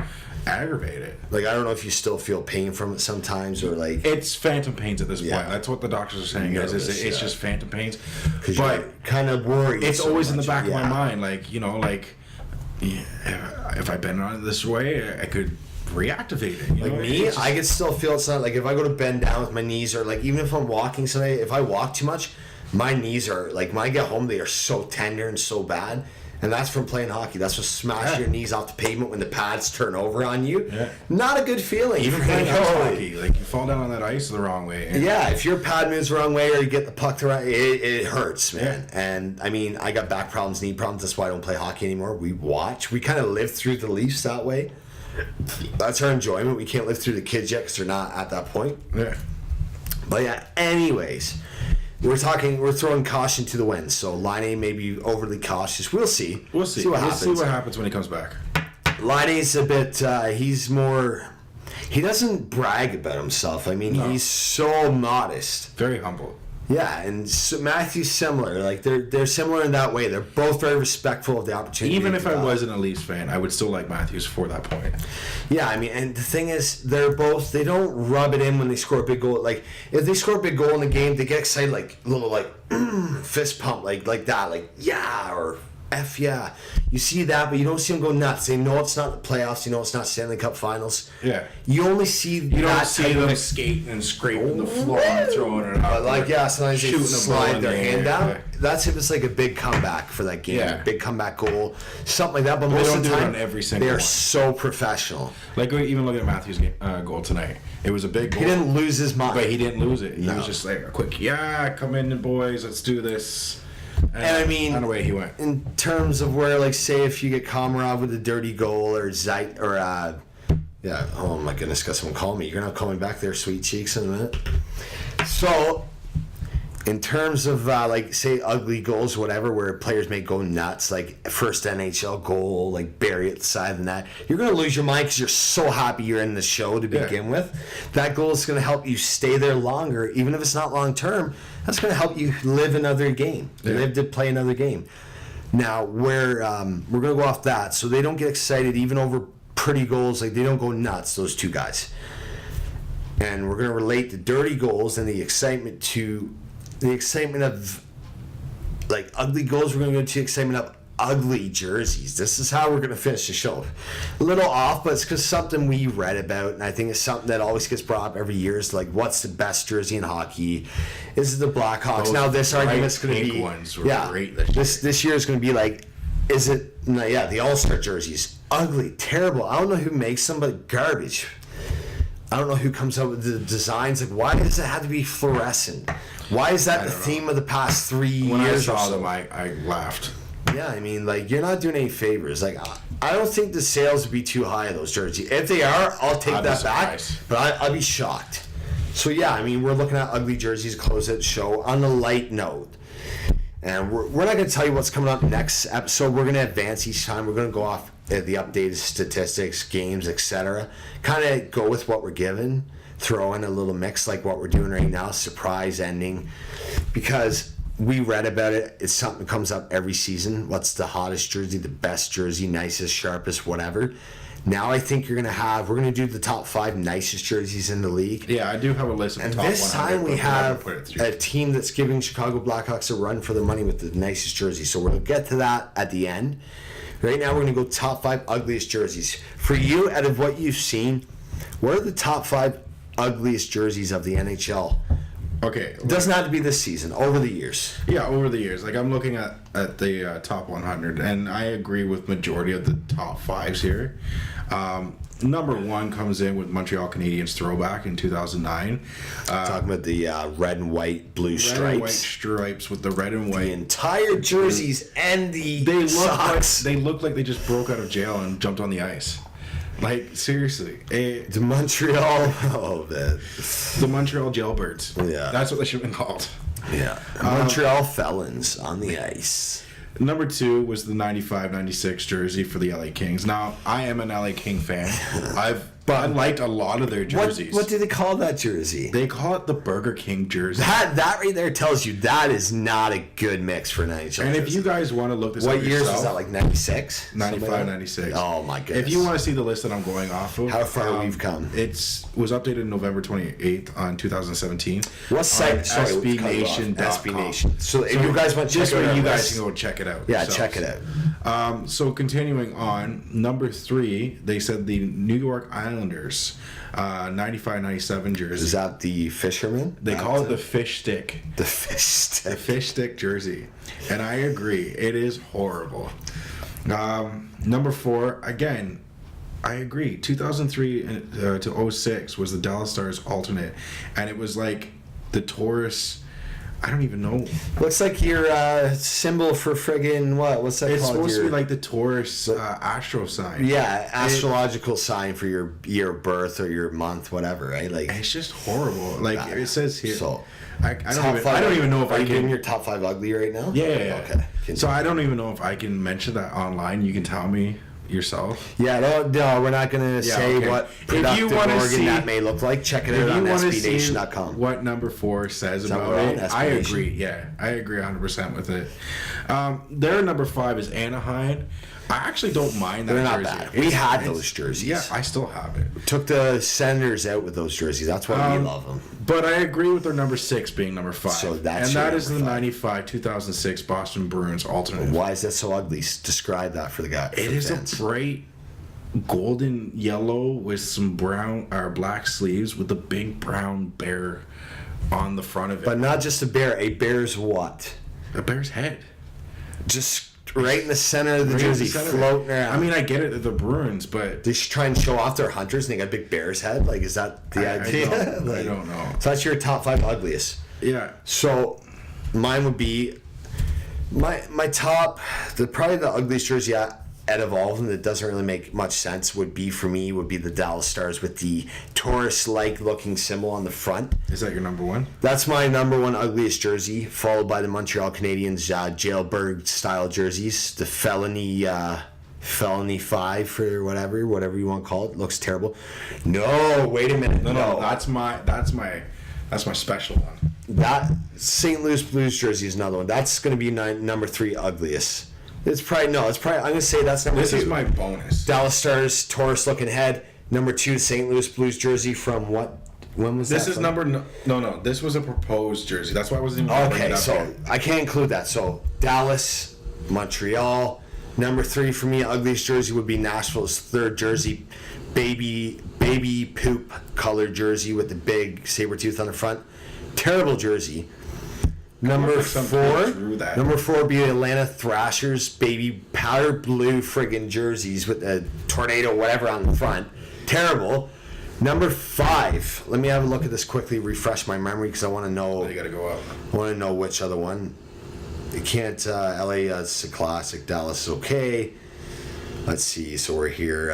aggravate it. Like, I don't know if you still feel pain from it sometimes, or like it's phantom pains at this point. That's what the doctors are saying. It's just phantom pains. But kind of worried. It's always in the back of my mind, like if I bend on it this way, I could reactivated. You Like know? me, It's just- I can still feel it's not like if I go to bend down with my knees, or like even if I'm walking today, if I walk too much, my knees are like when I get home, they are so tender and so bad. And that's from playing hockey. That's what smashing your knees off the pavement when the pads turn over on you. Yeah. Not a good feeling. even If you're playing gonna ice go- hockey, like you fall down on that ice the wrong way. And Yeah, if your pad moves the wrong way or you get the puck the right, it hurts, man. Yeah. And I mean, I got back problems, knee problems. That's why I don't play hockey anymore. We watch. We kind of live through the Leafs that way. That's our enjoyment. We can't live through the kids yet because they're not at that point. Yeah. But yeah, anyways, we're throwing caution to the wind. So Line may be overly cautious. We'll see. We'll see. what We'll happens. see what happens when he comes back. Liney's a bit, he's more, he doesn't brag about himself. I mean, No. he's so modest. Very humble. Yeah, and so Matthew's similar. Like, they're similar in that way. They're both very respectful of the opportunity. Even to if I develop. wasn't a Leafs fan, I would still like Matthews for that point. Yeah, I mean, and the thing is, they don't rub it in when they score a big goal. Like, if they score a big goal in the game, they get excited, like, little, like, fist pump, like that, like, yeah, or F yeah. You see that, but you don't see them go nuts. They know it's not the playoffs. You know it's not Stanley Cup Finals. Yeah. You only see You don't that see type them of, skating and scraping the floor and throwing it out. but like, yeah, sometimes they shooting the ball slide in their the hand air, down. yeah. That's if it's like a big comeback for that game, Yeah. a big comeback goal, something like that. But most don't of the do it time, on every single they are one. so professional. Like even looking at Matthews' goal tonight, it was a big goal. He didn't lose his mind. But he didn't lose it. He No. was just like a quick, yeah, come in, boys, let's do this. And I mean, and away he went. in terms of where, like, say if you get Komarov with a dirty goal or Zeit or yeah, oh my goodness, got someone call me. You're not calling back there, sweet cheeks, in a minute. So, in terms of like, say, ugly goals, whatever, where players may go nuts, like first NHL goal, like bury it side of the net, you're gonna lose your mind because you're so happy you're in the show to Yeah. begin with. That goal is gonna help you stay there longer, even if it's not long term. That's gonna help you live another game, live to play another game. Now, we're gonna go off that, so they don't get excited even over pretty goals. Like, they don't go nuts, those two guys. And we're gonna relate the dirty goals and the excitement to the excitement of like ugly goals. We're gonna go to the excitement of ugly jerseys. This is how we're gonna finish the show. A little off, but it's because something we read about, and I think it's something that always gets brought up every year. Is like, what's the best jersey in hockey? Is it the Blackhawks? Those Now this argument's gonna pink be ones were great this this year is gonna be like, is it? No, yeah, the All-Star jerseys, ugly, terrible. I don't know who makes them, but garbage. I don't know who comes up with the designs. Like, why does it have to be fluorescent? Why is that the don't know. theme of the past 3 When I years or saw so? them, I laughed. Yeah, I mean, like, you're not doing any favors. Like, I don't think the sales would be too high of those jerseys. If they are, I'll take I'd be that back. surprised. But I'll be shocked. So yeah, I mean, we're looking at ugly jerseys, close out the show on a light note. And we're not going to tell you what's coming up next episode. We're going to advance each time. We're going to go off the updated statistics, games, etc. Kind of go with what we're given. Throw in a little mix like what we're doing right now. Surprise ending. Because we read about it. It's something that comes up every season. What's the hottest jersey, the best jersey, nicest, sharpest, whatever. Now I think we're going to do the top 5 nicest jerseys in the league. Yeah, I do have a list of And the top this 100, time we but we're not gonna have put it through. a team that's giving Chicago Blackhawks a run for their money with the nicest jersey. So we'll get to that at the end. Right now we're going to go top 5 ugliest jerseys. For you, out of what you've seen, what are the top 5 ugliest jerseys of the NHL? Okay. It doesn't have to be this season, over the years. Yeah, over the years, like I'm looking at the top 100, and I agree with majority of the top 5s here. Number 1 comes in with Montreal Canadiens throwback in 2009. Talking about the red and white, blue Red and white stripes. stripes with the red and The white. entire jerseys and the socks. They look like they just broke out of jail and jumped on the ice. Like seriously, The Montreal. Oh, man. the Montreal Jailbirds. Yeah. That's what they should have been called. Yeah. Montreal felons on the ice. Number 2 was the 95-96 jersey for the LA Kings. Now, I am an LA King fan. I liked a lot of their jerseys. What do they call that jersey? They call it the Burger King jersey. That right there tells you that is not a good mix for an NHL. And if jersey. you guys want to look this What up years yourself, was that, like 96? 95, 96. Oh my goodness. If you want to see the list that I'm going off of, How far we've come. It was updated November 28th on 2017. What site? On Sorry, let's cut it off. SBNation.com. SB Nation. So if you guys want to check Just it out, where you on guys this- can go check it out. Yeah, yourselves. check it So continuing on, number 3, they said the New York Islanders 95-97 jersey. Is that the fisherman? They call it the fish stick. The fish stick. The fish stick jersey. And I agree. It is horrible. Number 4, again, I agree. 2003 to 06 was the Dallas Stars alternate. And it was like the Taurus... I don't even know. Looks like your symbol for friggin' what? What's that It's called? supposed to be like the Taurus astro sign. Yeah, astrological sign for your year of birth or your month, whatever, right? Like It's just horrible. Like it says here. So, I don't even know if are I you doing can. your top 5 ugly right now? Yeah. Okay. So I don't even know if I can mention that online. You can tell me yourself. Yeah, no, we're not going to say okay. what If productive you wanna organ see- that may look like. Check it If out you on want to see SBNation.com. what number 4 says that about what we're it, on, I SB agree. Nation? Yeah, I agree 100% with it. Their number 5 is Anaheim. I actually don't mind that They're not jersey. bad. We had those jerseys. Yeah, I still have it. Took the Senators out with those jerseys. That's why we love them. But I agree with their number 6 being number 5. So that's and your that is the number 5. 95-2006 Boston Bruins alternate. Why is that so ugly? Describe that for the guy. It is a bright golden yellow with some brown or black sleeves with a big brown bear on the front of it. But not just a bear. A bear's what? A bear's head. Just right in the center of the Right in the jersey, center. floating around. I mean, I get it, the Bruins, but they should try and show off their hunters and they got a big bear's head. Like, is that the idea? I don't know. So that's your top 5 ugliest. Yeah. So mine would be my top. Probably the ugliest jersey out of all of them that doesn't really make much sense would be the Dallas Stars with the Taurus-like looking symbol on the front. Is that your number 1? That's my number 1 ugliest jersey, followed by the Montreal Canadiens jailbird style jerseys. The felony 5 or whatever you want to call it. Looks terrible. No, wait a minute. No, that's my special one. That St. Louis Blues jersey is another one. That's going to be number 3 ugliest. It's probably I'm going to say that's number 2. This is my bonus. Dallas Stars Taurus looking head. Number 2 St. Louis Blues jersey from what? When was This that? is no. This was a proposed jersey. That's why I wasn't even bringing it Okay, up so here. I can't include that. So Dallas, Montreal. Number 3 for me, ugliest jersey would be Nashville's 3rd jersey, baby poop colored jersey with the big saber tooth on the front. Terrible jersey. Number some people drew 4. that. Number 4 would be Atlanta Thrashers baby powder blue friggin' jerseys with a tornado whatever on the front. Terrible. Number 5. Let me have a look at this quickly. Refresh my memory because I want to know. You got to go up. I want to know which other one. You can't. LA is a classic. Dallas is okay. Let's see. So we're here.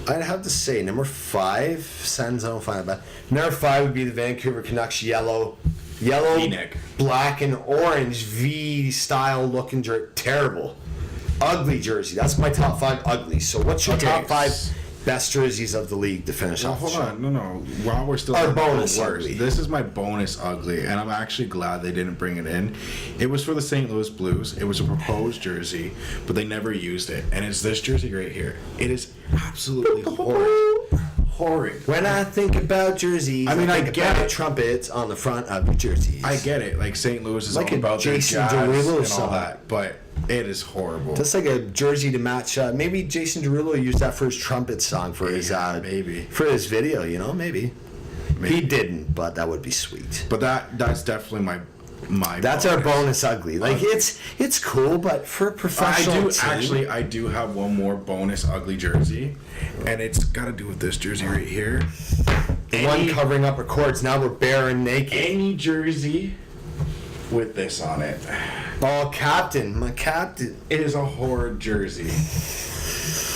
I'd have to say number 5. Sens, I don't find it bad. Number 5 would be the Vancouver Canucks yellow, V-neck. black and orange V style looking jersey. Terrible, ugly jersey. That's my top 5 ugly. So what's your Okay. top 5 best jerseys of the league to finish Well, off? the hold show? on, no. While we're still Our on the bonus worst, ugly. this is my bonus ugly, and I'm actually glad they didn't bring it in. It was for the St. Louis Blues. It was a proposed jersey, but they never used it, and it's this jersey right here. It is absolutely horrid. When I think about jerseys, I mean, I think get about it. trumpets on the front of the jerseys. I get it. Like St. Louis is Like all a about Jason their jazz Derulo and all song. that, but it is horrible. That's like a jersey to match. Maybe Jason Derulo used that for his trumpet song for his maybe. for his video. Maybe. He didn't, but that would be sweet. But that's definitely my That's our bonus ugly. Like it's cool, but for a professional team, I do have one more bonus ugly jersey, and it's got to do with this jersey right here. the one covering up our cords. Now we're bare and naked. Any jersey with this on it. Oh, captain, my captain. It is a horrid jersey.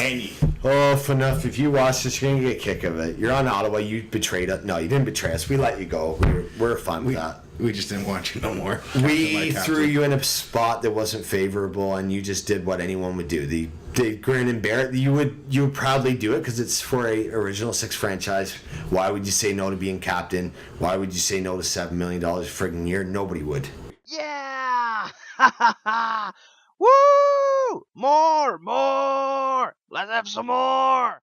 Any. Oh, enough. If you watch this, you're gonna get a kick of it. You're on Ottawa. You betrayed us. No, you didn't betray us. We let you go. We're fine with that. We just didn't want you no more. We threw you in a spot that wasn't favorable, and you just did what anyone would do. The grin and bear it. You would proudly do it because it's for a original 6 franchise. Why would you say no to being captain? Why would you say no to $7 million a friggin' year? Nobody would. Yeah! Ha ha ha! Woo! More! Let's have some more!